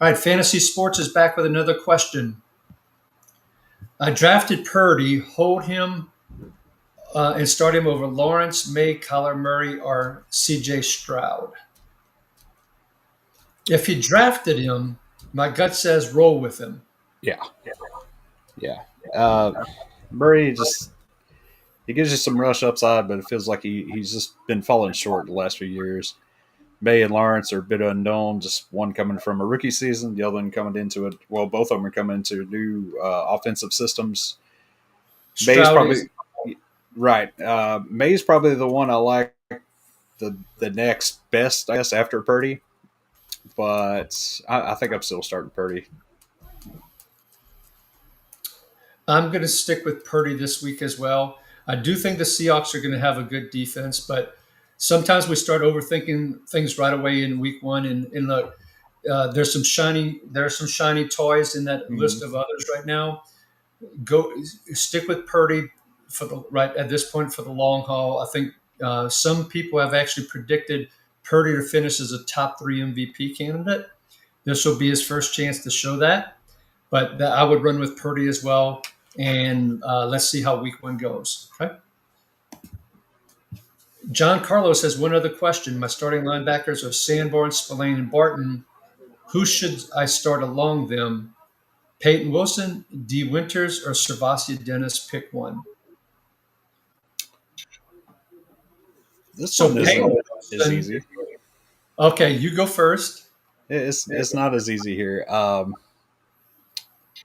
Speaker 1: All right, Fantasy Sports is back with another question. I drafted Purdy, hold him, and start him over Lawrence, May, Kyler Murray, or CJ Stroud. If you drafted him, my gut says roll with him.
Speaker 2: Yeah, yeah. Uh, Murray just he gives you some rush upside, but it feels like he's just been falling short the last few years. May and Lawrence are a bit unknown. Just one coming from a rookie season, the other one coming into it. Well, both of them are coming into new offensive systems. May's
Speaker 1: Stroud is
Speaker 2: probably right. May's probably the one I like the next best, I guess, after Purdy. But I think I'm still starting Purdy.
Speaker 1: I'm going to stick with Purdy this week as well. I do think the Seahawks are going to have a good defense, but sometimes we start overthinking things right away in week one. And look, there's some shiny toys in that
Speaker 2: Mm-hmm.
Speaker 1: list of others right now. Go stick with Purdy for the right at this point for the long haul. I think some people have actually predicted Purdy to finish as a top three MVP candidate. This will be his first chance to show that. But I would run with Purdy as well. And let's see how week one goes. Okay. John Carlos has one other question. My starting linebackers are Sanborn, Spillane, and Barton. Who should I start along them? Peyton Wilson, D. Winters, or Servasia Dennis? Pick one.
Speaker 2: This
Speaker 1: So
Speaker 2: one
Speaker 1: Peyton
Speaker 2: isn't as
Speaker 1: Wilson.
Speaker 2: easy.
Speaker 1: Okay, you go first.
Speaker 2: It's not as easy here.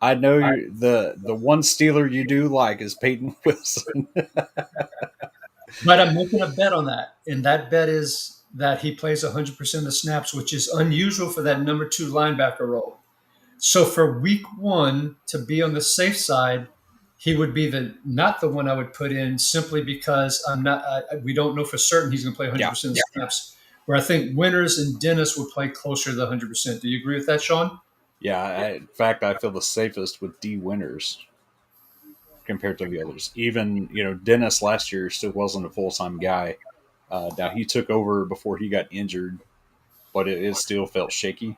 Speaker 2: I know the one Steeler you do like is Peyton Wilson.
Speaker 1: But I'm making a bet on that. And that bet is that he plays 100% of the snaps, which is unusual for that number two linebacker role. So for week one to be on the safe side, he would be the not the one I would put in simply because I'm not. We don't know for certain he's going to play
Speaker 2: Yeah,
Speaker 1: 100% of the snaps. Where I think Winters and Dennis would play closer to the 100%. Do you agree with that, Shawn?
Speaker 2: yeah. In fact, I feel the safest with D Winters compared to the others. Even Dennis last year still wasn't a full time guy. Now he took over before he got injured. but it still felt shaky.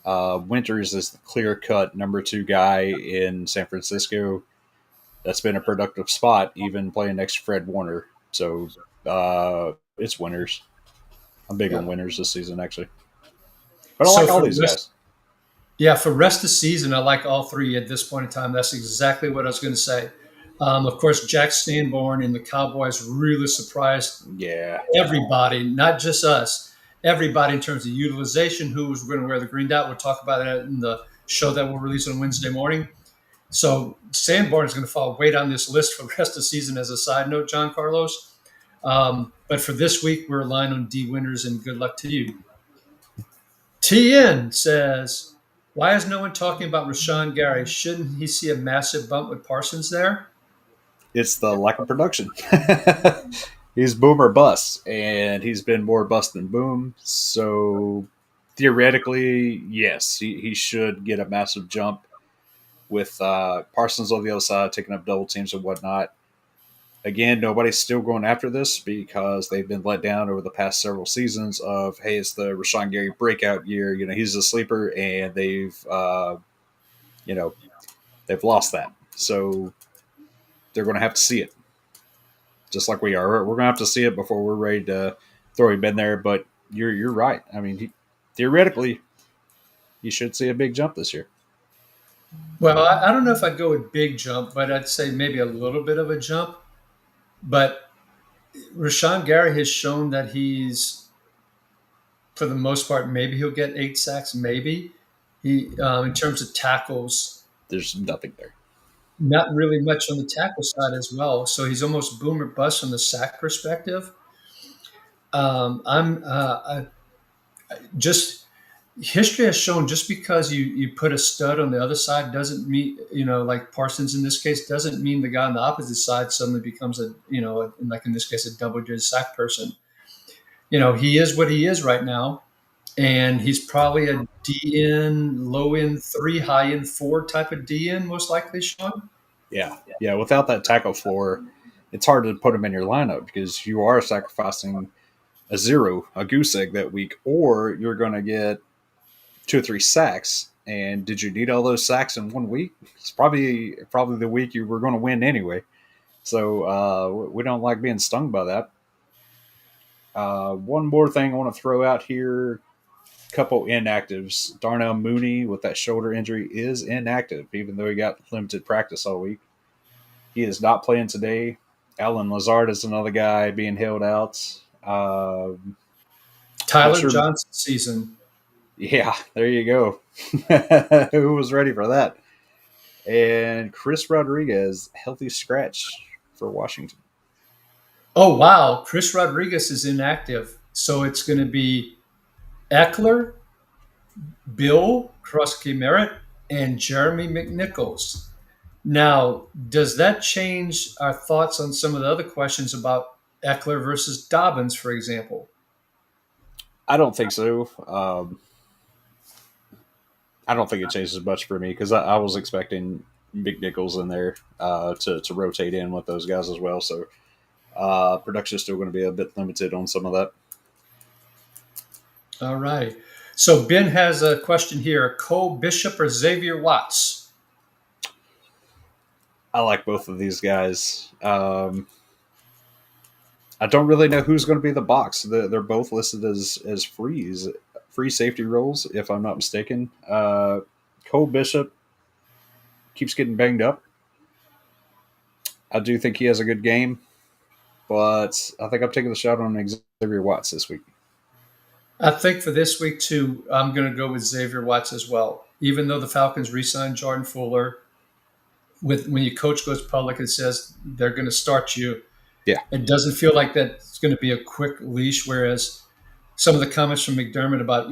Speaker 2: Winters is the clear cut number two guy in San Francisco. That's been a productive spot, even playing next to Fred Warner. So it's Winters. I'm big
Speaker 1: Yeah.
Speaker 2: on Winters this season, actually. But I
Speaker 1: So
Speaker 2: like all
Speaker 1: for
Speaker 2: these
Speaker 1: rest,
Speaker 2: guys.
Speaker 1: yeah, for rest of the season, I like all three at this point in time. That's exactly what I was going to say. Of course, Jack Sanborn and the Cowboys really surprised
Speaker 2: Yeah,
Speaker 1: everybody, not just us, everybody in terms of utilization, who was going to wear the green dot. We'll talk about that in the show that we'll release on Wednesday morning. So Sanborn is going to fall way down this list for the rest of the season as a side note, John Carlos. But for this week, we're relying on D Winters, and good luck to you. TN says, why is no one talking about Rashawn Gary? Shouldn't he see a massive bump with Parsons there?
Speaker 2: it's the lack of production. He's boom or bust, and he's been more bust than boom. So theoretically, yes, he should get a massive jump with Parsons on the other side taking up double teams and whatnot. Again, nobody's still going after this because they've been let down over the past several seasons of, hey, it's the Rashawn Gary breakout year. He's a sleeper, and you know, they've lost that. So they're going to have to see it, just like we are. We're going to have to see it before we're ready to throw him in there. But you're right. I mean, theoretically, you should see a big jump this year.
Speaker 1: Well, I don't know if I'd go with big jump, but I'd say maybe a little bit of a jump. But Rashawn Gary has shown that he's, for the most part, maybe he'll get 8 sacks, maybe. In terms of tackles,
Speaker 2: There's nothing there.
Speaker 1: not really much on the tackle side as well. So he's almost boom or bust from the sack perspective. I'm just history has shown just because you put a stud on the other side doesn't mean, like Parsons in this case, doesn't mean the guy on the opposite side suddenly becomes like in this case, a double digit sack person. He is what he is right now, and he's probably a DN, low end three, high end four type of DN, most likely, Sean.
Speaker 2: Yeah, yeah. Without that tackle floor, it's hard to put him in your lineup because you are sacrificing a zero, a goose egg that week, or you're going to get 2 or 3 sacks. And did you need all those sacks in 1 week? It's probably the week you were going to win anyway. So we don't like being stung by that. One more thing I want to throw out here: couple inactives. Darnell Mooney with that shoulder injury is inactive, even though he got limited practice all week. He is not playing today. Alan Lazard is another guy being held out. Not
Speaker 1: Tyler
Speaker 2: sure.
Speaker 1: Johnson season.
Speaker 2: Yeah, there you go. Who was ready for that? And Chris Rodriguez, healthy scratch for Washington.
Speaker 1: Oh wow, Chris Rodriguez is inactive, so it's going to be Eckler, Bill Krusky Merritt, and Jeremy McNichols. Now, does that change our thoughts on some of the other questions about Eckler versus Dobbins, for example?
Speaker 2: I don't think so. I don't think it changes much for me because I was expecting Big Nichols in there to rotate in with those guys as well. So production is still going to be a bit limited on some of that.
Speaker 1: All right. So Ben has a question here: Cole Bishop or Xavier Watts?
Speaker 2: I like both of these guys. I don't really know who's going to be the box. They're both listed as free safety roles, if I'm not mistaken. Cole Bishop keeps getting banged up. I do think he has a good game, but I think I'm taking the shot on Xavier Watts this week.
Speaker 1: I think for this week too, I'm going to go with Xavier Watts as well. Even though the Falcons re-signed Jordan Fuller, when your coach goes public and says they're going to start you,
Speaker 2: Yeah,
Speaker 1: it doesn't feel like that's going to be a quick leash. Whereas some of the comments from McDermott about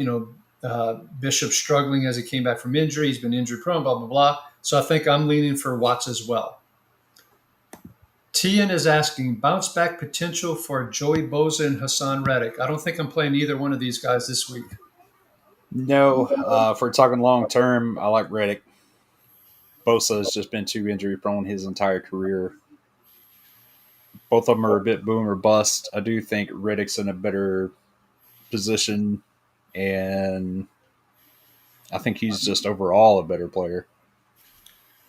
Speaker 1: Bishop struggling as he came back from injury, he's been injury prone, blah blah blah. So I think I'm leaning for Watts as well. Tian is asking bounce back potential for Joey Bosa and Hassan Reddick. I don't think I'm playing either one of these guys this week.
Speaker 2: no. If we're talking long term, I like Reddick. Bosa has just been too injury prone his entire career. Both of them are a bit boom or bust. I do think Reddick's in a better position and I think he's just overall a better player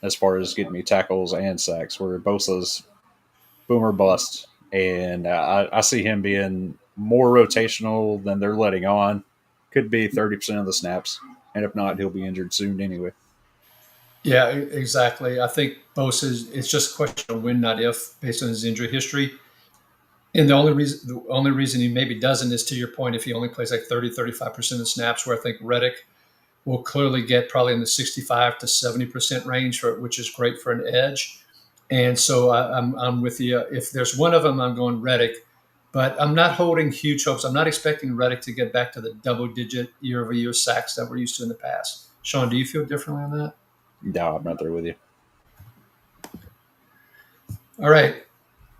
Speaker 2: as far as getting me tackles and sacks. Where Bosa's boomer bust, and I see him being more rotational than they're letting on. Could be 30% of the snaps, and if not, he'll be injured soon anyway.
Speaker 1: Yeah, exactly. I think Bosa is it's just a question of when, not if, based on his injury history. And the only reason he maybe doesn't is to your point, if he only plays like 30, 35% of snaps, where I think Reddick will clearly get probably in the 65 to 70% range, which is great for an edge. And so I'm with you. If there's one of them, I'm going Reddick, but I'm not holding huge hopes. I'm not expecting Reddick to get back to the double digit year over year sacks that we're used to in the past. Shawn, do you feel differently on that?
Speaker 2: No, I'm not there with you.
Speaker 1: All right.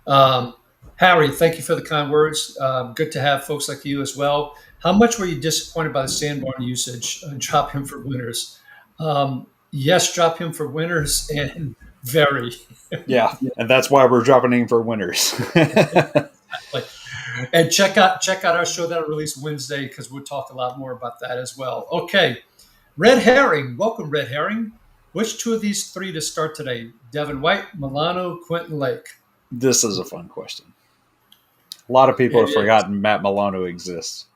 Speaker 1: Um, Harry, thank you for the kind words. Good to have folks like you as well. How much were you disappointed by the Sandborn usage? Drop him for winners. Yes, drop him for winners, and very.
Speaker 2: Yeah, and that's why we're dropping him for winners.
Speaker 1: Like, and check out our show that'll release Wednesday because we'll talk a lot more about that as well. Okay, Red Herring, welcome Red Herring. Which two of these three to start today? Devin White, Milano, Quentin Lake.
Speaker 2: This is a fun question. A lot of people
Speaker 1: It
Speaker 2: have
Speaker 1: is.
Speaker 2: forgotten Matt Milano exists,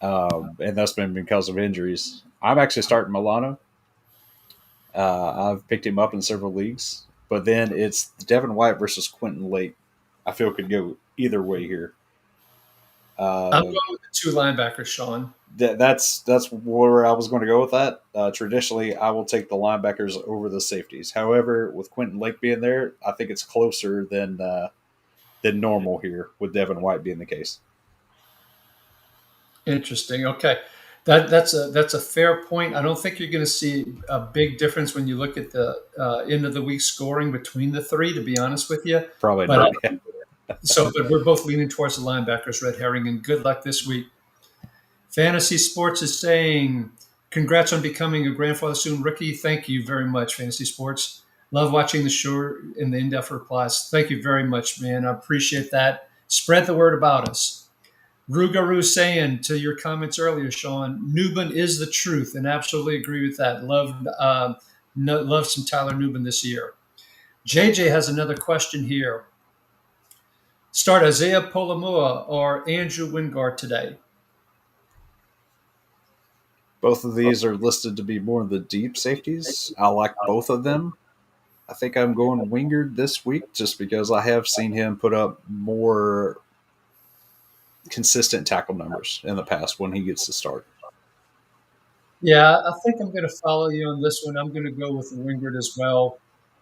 Speaker 2: and that's been because of injuries. I'm actually starting Milano. I've picked him up in several leagues, but then it's Devin White versus Quentin Lake. I feel could go either way here.
Speaker 1: I'm
Speaker 2: Uh,
Speaker 1: going with the two linebackers, Shawn.
Speaker 2: that's where I was going to go with that. Traditionally, I will take the linebackers over the safeties. However, with Quentin Lake being there, I think it's closer than normal here with Devin White being the case.
Speaker 1: Interesting. Okay, that's a fair point. I don't think you're going to see a big difference when you look at the end of the week scoring between the three. To be honest with you,
Speaker 2: Probably
Speaker 1: but
Speaker 2: not. Yeah.
Speaker 1: but we're both leaning towards the linebackers, Red Herring, and good luck this week. Fantasy Sports is saying, "Congrats on becoming a grandfather soon, Ricky. Thank you very much, Fantasy Sports. Love watching the show in the in-depth replies. Thank you very much, man. I appreciate that. Spread the word about us." Rugaru saying to your comments earlier, Shawn, Newman is the truth, and absolutely agree with that. Love some Tyler Newman this year. JJ has another question here. Start Isaiah Polomua or Andrew Wingard today?
Speaker 2: Both of these are listed to be more of the deep safeties. I like both of them. I think I'm going Wingard this week just because I have seen him put up more consistent tackle numbers in the past when he gets to start.
Speaker 1: Yeah, I think I'm going to follow you on this one. I'm going to go with Wingard as well.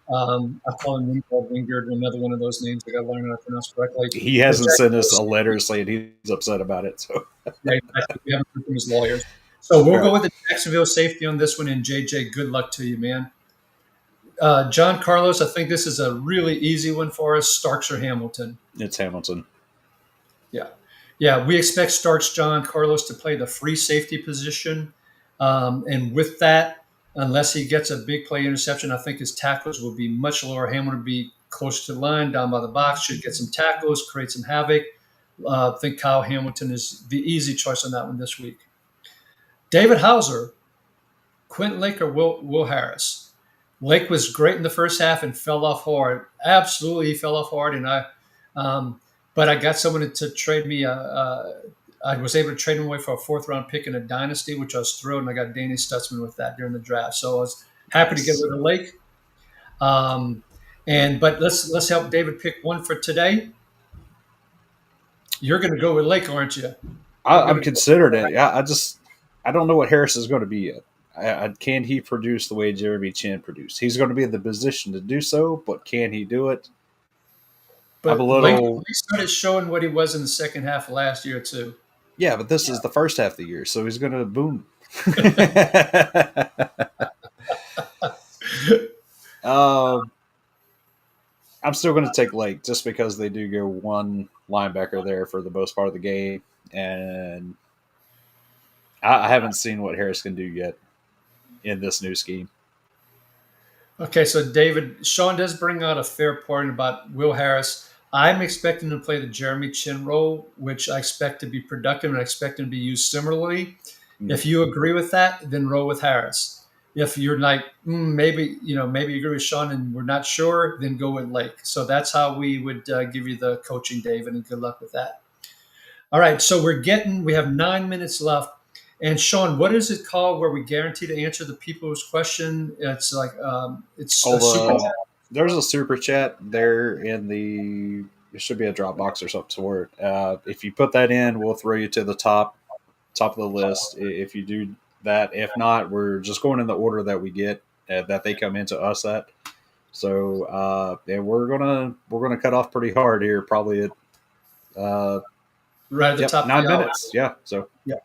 Speaker 1: I call him Wingard, another one of those names I got to learn how to pronounce correctly.
Speaker 2: He
Speaker 1: But
Speaker 2: hasn't sent us a
Speaker 1: Jack,
Speaker 2: letter saying he's upset about it. So,
Speaker 1: yeah, exactly. We haven't heard from his lawyers. So we'll
Speaker 2: all
Speaker 1: go
Speaker 2: right.
Speaker 1: with the Jacksonville safety on this one. And JJ, good luck to you, man. John Carlos, I think this is a really easy one for us. Starks or Hamilton?
Speaker 2: It's Hamilton.
Speaker 1: Yeah. Yeah. We expect Starks John Carlos to play the free safety position. And with that, unless he gets a big play interception, I think his tackles will be much lower. Hamilton will be close to the line, down by the box, should get some tackles, create some havoc. I think Kyle Hamilton is the easy choice on that one this week. David Hauser, Quentin Lake, or Will Harris? Lake was great in the first half and fell off hard. Absolutely, he fell off hard, and um, but I got someone to trade me. I was able to trade him away for a fourth round pick in a dynasty, which I was thrilled, and I got Danny Stutzman with that during the draft. So I was happy to get
Speaker 2: Nice.
Speaker 1: rid of Lake. Um, and but let's help David pick one for today. You're going to go with Lake, aren't you? I'm going
Speaker 2: I'm
Speaker 1: to go.
Speaker 2: considering it. Yeah, I don't know what Harris is going to be yet. Can he produce the way Jeremy Chin produced? He's going to be in the position to do so, but can he do it? I'm a
Speaker 1: But
Speaker 2: little.
Speaker 1: Lake started showing what he was in the second half of last year too.
Speaker 2: Yeah, but this is the first half of the year, so he's going to boom. um, I'm still going to take Lake just because they do go one linebacker there for the most part of the game, and I haven't seen what Harris can do yet in this new scheme.
Speaker 1: Okay, so David, Shawn does bring out a fair point about Will Harris. I'm expecting to play the Jeremy Chin role, which I expect to be productive and I expect him to be used similarly.
Speaker 2: Mm.
Speaker 1: If you agree with that, then roll with Harris. If you're like, maybe, maybe you agree with Shawn and we're not sure, then go with Lake. So that's how we would give you the coaching, David, and good luck with that. All right. So we have 9 minutes left. And Shawn, what is it called where we guarantee to answer the people's question? It's like, it's a super chat.
Speaker 2: There's a super chat there in the. It should be a Dropbox or something sort. If you put that in, we'll throw you to the top of the list. If you do that, if not, we're just going in the order that we get that they come into us at. So and we're gonna cut off pretty hard here, probably at
Speaker 1: Right at the top of
Speaker 2: 9 minutes. Yeah. So
Speaker 1: Yeah.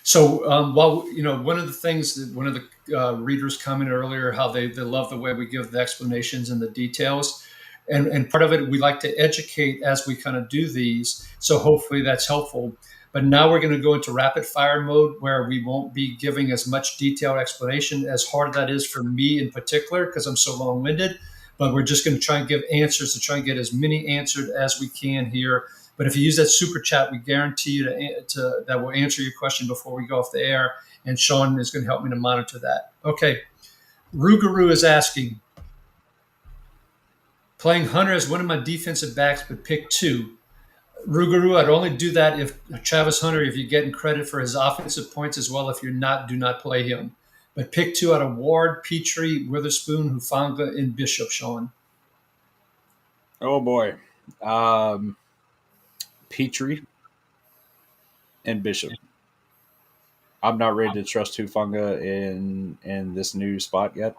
Speaker 1: So while one of the things that one of the readers commented earlier, how they love the way we give the explanations and the details, and part of it we like to educate as we kind of do these. So hopefully that's helpful. But now we're going to go into rapid fire mode where we won't be giving as much detailed explanation, as hard that is for me in particular because I'm so long winded. But we're just going to try and give answers to try and get as many answered as we can here. But if you use that super chat, we guarantee you that will answer your question before we go off the air. And Shawn is going to help me to monitor that. Okay. Rugaroo is asking, playing Hunter as one of my defensive backs, but pick two. Rugaroo, I'd only do that if Travis Hunter, if you're getting credit for his offensive points as well. If you're not, do not play him. But pick two out of Ward, Petrie, Witherspoon, Hufanga, and Bishop, Shawn.
Speaker 2: oh boy, Petrie and Bishop. I'm not ready to trust Hufunga in this new spot yet.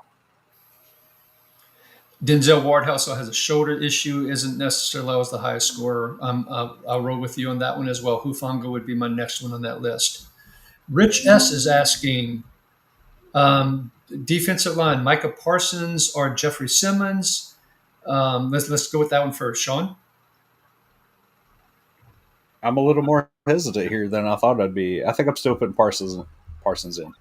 Speaker 1: Denzel Ward also has a shoulder issue, isn't necessarily always the highest scorer. I'll roll with you on that one as well. Hufanga would be my next one on that list. Rich S is asking, defensive line, Micah Parsons or Jeffrey Simmons? Let's go with that one first. Shawn?
Speaker 2: I'm a little more hesitant here than I thought I'd be. I think I'm still putting Parsons in.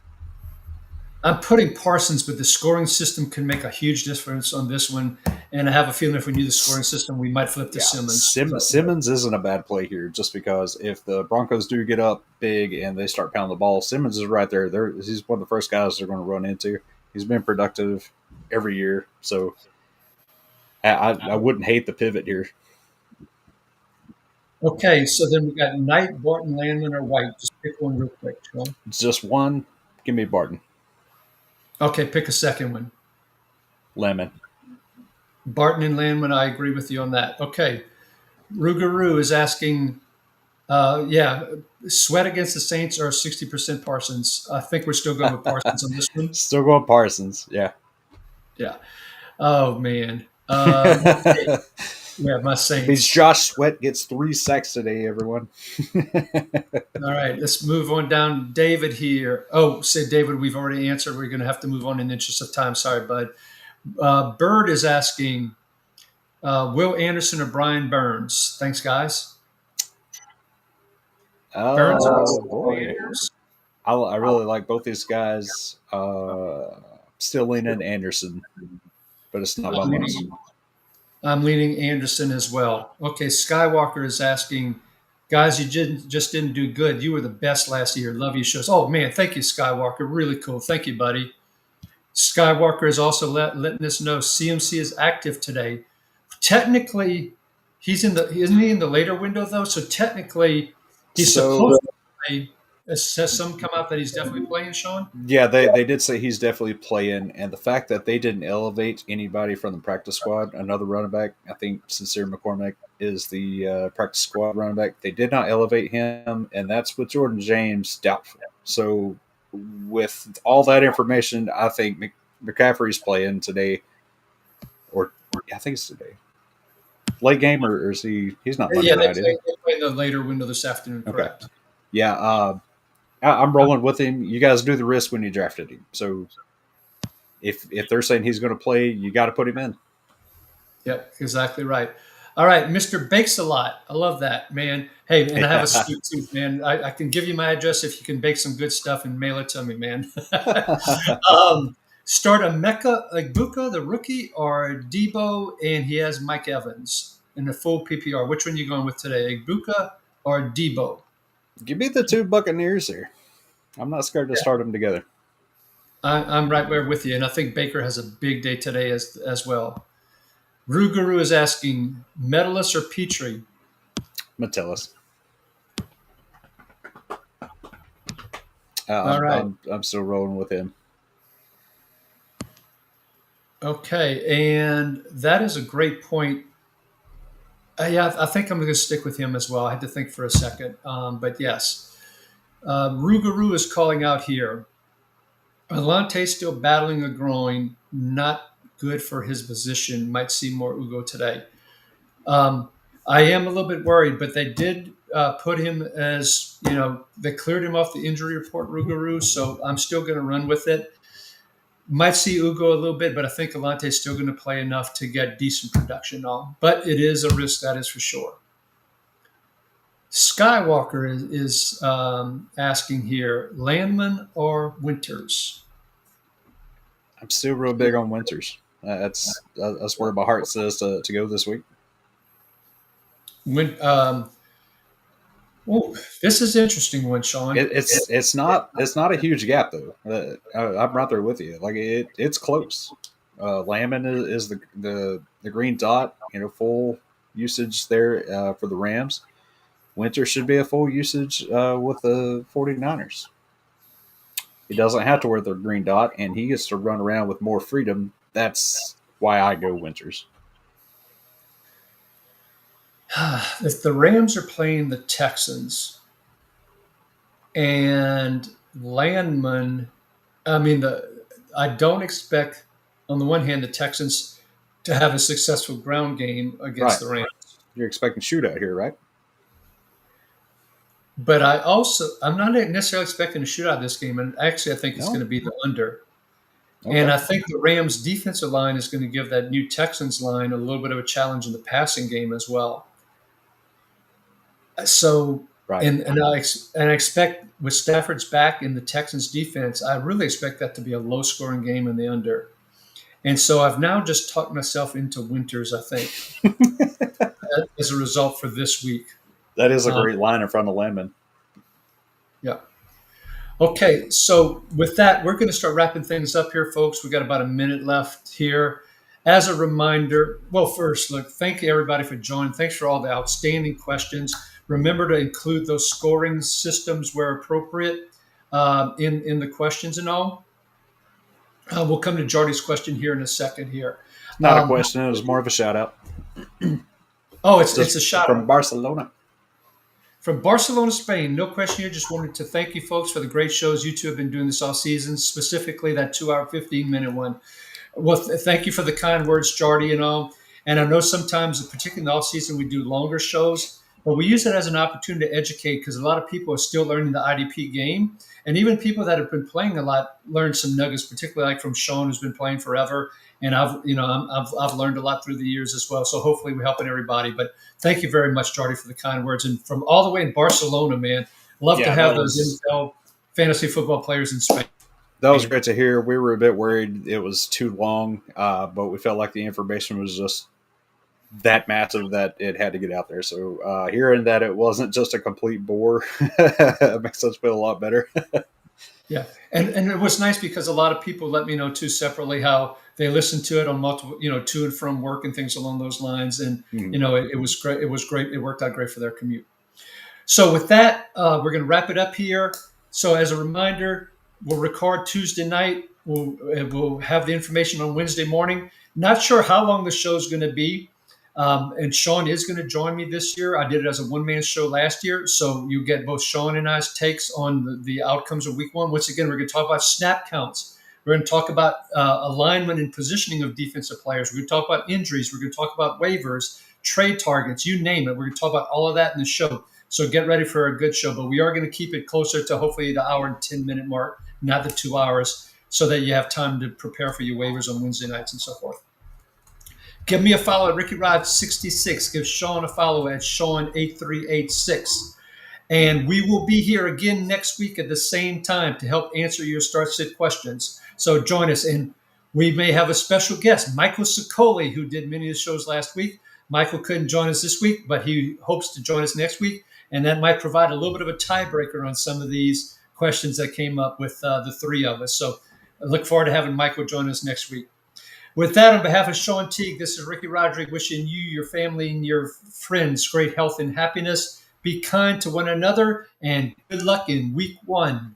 Speaker 1: I'm putting Parsons, but the scoring system can make a huge difference on this one. And I have a feeling if we knew the scoring system, we might flip to Simmons.
Speaker 2: Simmons isn't a bad play here, just because if the Broncos do get up big and they start pounding the ball, Simmons is right there. He's one of the first guys they're going to run into. He's been productive every year, so I wouldn't hate the pivot here.
Speaker 1: Okay, so then we got Knight, Barton, Landman, or White. Just pick one real quick, Shawn.
Speaker 2: It's just one. Give me Barton.
Speaker 1: Okay, pick a second one.
Speaker 2: Lemon.
Speaker 1: Barton and Landman, I agree with you on that. Okay. Rugaroo is asking, Sweat against the Saints or 60% Parsons? I think we're still going with Parsons on this one.
Speaker 2: Still going Parsons, yeah.
Speaker 1: Yeah. Oh, man. Yeah, my Saints.
Speaker 2: Means Josh Sweat gets 3 sacks today, everyone.
Speaker 1: All right, let's move on down. David here. Oh, say David, we've already answered. We're going to have to move on in the interest of time. Sorry, bud. Bird is asking, Will Anderson or Brian Burns? Thanks, guys. Burns
Speaker 2: boy. I really like both these guys. Still leaning Anderson, but it's not my money.
Speaker 1: I'm leaning Anderson as well. Okay, Skywalker is asking, guys, you just didn't do good. You were the best last year. Love you shows. Oh, man, thank you, Skywalker. Really cool. Thank you, buddy. Skywalker is also letting us know CMC is active today. Technically, isn't he in the later window, though? So technically, he's supposed to play. Has some come out that he's definitely playing, Shawn?
Speaker 2: Yeah, they did say he's definitely playing, and the fact that they didn't elevate anybody from the practice squad, another running back, I think Sincere McCormick is the practice squad running back. They did not elevate him, and that's with Jordan James doubtful. So with all that information, I think McCaffrey's playing today, or I think it's today. Late game, or is he? He's not Monday night, is he?
Speaker 1: They play in the later window this afternoon, correct?
Speaker 2: Okay. Yeah, I'm rolling with him. You guys knew the risk when you drafted him. So if they're saying he's going to play, you got to put him in.
Speaker 1: Yep, exactly right. All right, Mr. Bakes a Lot. I love that, man. Hey, and I have a sweet tooth, man. I can give you my address if you can bake some good stuff and mail it to me, man. Start a Mecca Egbuka, the rookie, or Debo, and he has Mike Evans. in a full PPR. Which one are you going with today, Egbuka or Debo?
Speaker 2: Give me the two Buccaneers here. I'm not scared to start them together.
Speaker 1: I'm right there with you, and I think Baker has a big day today as well. Ruguru is asking Metellus or Petrie.
Speaker 2: Metellus.
Speaker 1: All right.
Speaker 2: I'm still rolling with him.
Speaker 1: Okay, and that is a great point. Yeah, I think I'm going to stick with him as well. I had to think for a second, but yes, Ruguru is calling out here. Alante still battling a groin, not good for his position. Might see more Ugo today. Um, I am a little bit worried, but they did put him as, they cleared him off the injury report, Ruguru, so I'm still going to run with it. Might see Ugo a little bit, but I think Alante is still going to play enough to get decent production on. But it is a risk, that is for sure. Skywalker is asking here, Landman or Winters?
Speaker 2: I'm still real big on Winters. That's where my heart says to go this week.
Speaker 1: When Oh, this is an interesting one, Shawn.
Speaker 2: It's not a huge gap though. I'm right there with you. Like it's close. Lamon is the green dot. Full usage there for the Rams. Winter should be a full usage with the 49ers. He doesn't have to wear the green dot, and he gets to run around with more freedom. That's why I go Winters.
Speaker 1: If the Rams are playing the Texans and Landman, I don't expect, on the one hand, the Texans to have a successful ground game against the Rams.
Speaker 2: You're expecting shootout here, right?
Speaker 1: But I'm not necessarily expecting a shootout this game, and actually, I think it's going to be the under. Okay. And I think the Rams' defensive line is going to give that new Texans line a little bit of a challenge in the passing game as well. So, right. and I expect with Stafford's back in the Texans' defense, I really expect that to be a low-scoring game in the under. And so I've now just talked myself into Winters, I think, as a result for this week.
Speaker 2: That is a great line in front of Landman.
Speaker 1: Yeah. Okay, so with that, we're going to start wrapping things up here, folks. We've got about a minute left here. As a reminder, well, first, look, thank you, everybody, for joining. Thanks for all the outstanding questions. Remember to include those scoring systems where appropriate in the questions and all. We'll come to Jardy's question here in a second here.
Speaker 2: Not a question. It was more of a shout-out.
Speaker 1: It's a shout-out.
Speaker 2: From Barcelona.
Speaker 1: From Barcelona, Spain. No question here. Just wanted to thank you folks for the great shows. You two have been doing this all season, specifically that 2-hour, 15-minute one. Well, thank you for the kind words, Jardy, and all. And I know sometimes, particularly in the off-season, we do longer shows, but we use it as an opportunity to educate because a lot of people are still learning the IDP game. And even people that have been playing a lot learn some nuggets, particularly like from Shawn, who's been playing forever. And I've learned a lot through the years as well. So hopefully we're helping everybody. But thank you very much, Jardy, for the kind words. And from all the way in Barcelona, man, love to have those NFL fantasy football players in Spain.
Speaker 2: That was great to hear. We were a bit worried it was too long, but we felt like the information was just that massive that it had to get out there. So hearing that it wasn't just a complete bore makes us feel a lot better.
Speaker 1: Yeah. And it was nice because a lot of people let me know too separately how they listened to it on multiple, to and from work and things along those lines. And, it was great. It was great. It worked out great for their commute. So with that, we're going to wrap it up here. So as a reminder, we'll record Tuesday night. We'll have the information on Wednesday morning. Not sure how long the show is going to be. And Shawn is going to join me this year. I did it as a one-man show last year. So you get both Shawn and I's takes on the outcomes of week one. Once again, we're going to talk about snap counts. We're going to talk about alignment and positioning of defensive players. We're going to talk about injuries. We're going to talk about waivers, trade targets, you name it. We're going to talk about all of that in the show. So get ready for a good show. But we are going to keep it closer to hopefully the hour and 10-minute mark, not the 2 hours, so that you have time to prepare for your waivers on Wednesday nights and so forth. Give me a follow at RickyRod66. Give Shawn a follow at Shawn8386. And we will be here again next week at the same time to help answer your start-sit questions. So join us. And we may have a special guest, Michael Sicoli, who did many of the shows last week. Michael couldn't join us this week, but he hopes to join us next week. And that might provide a little bit of a tiebreaker on some of these questions that came up with the three of us. So I look forward to having Michael join us next week. With that, on behalf of Shawn Teague, this is Ricky Roderick wishing you, your family, and your friends great health and happiness. Be kind to one another, and good luck in week 1.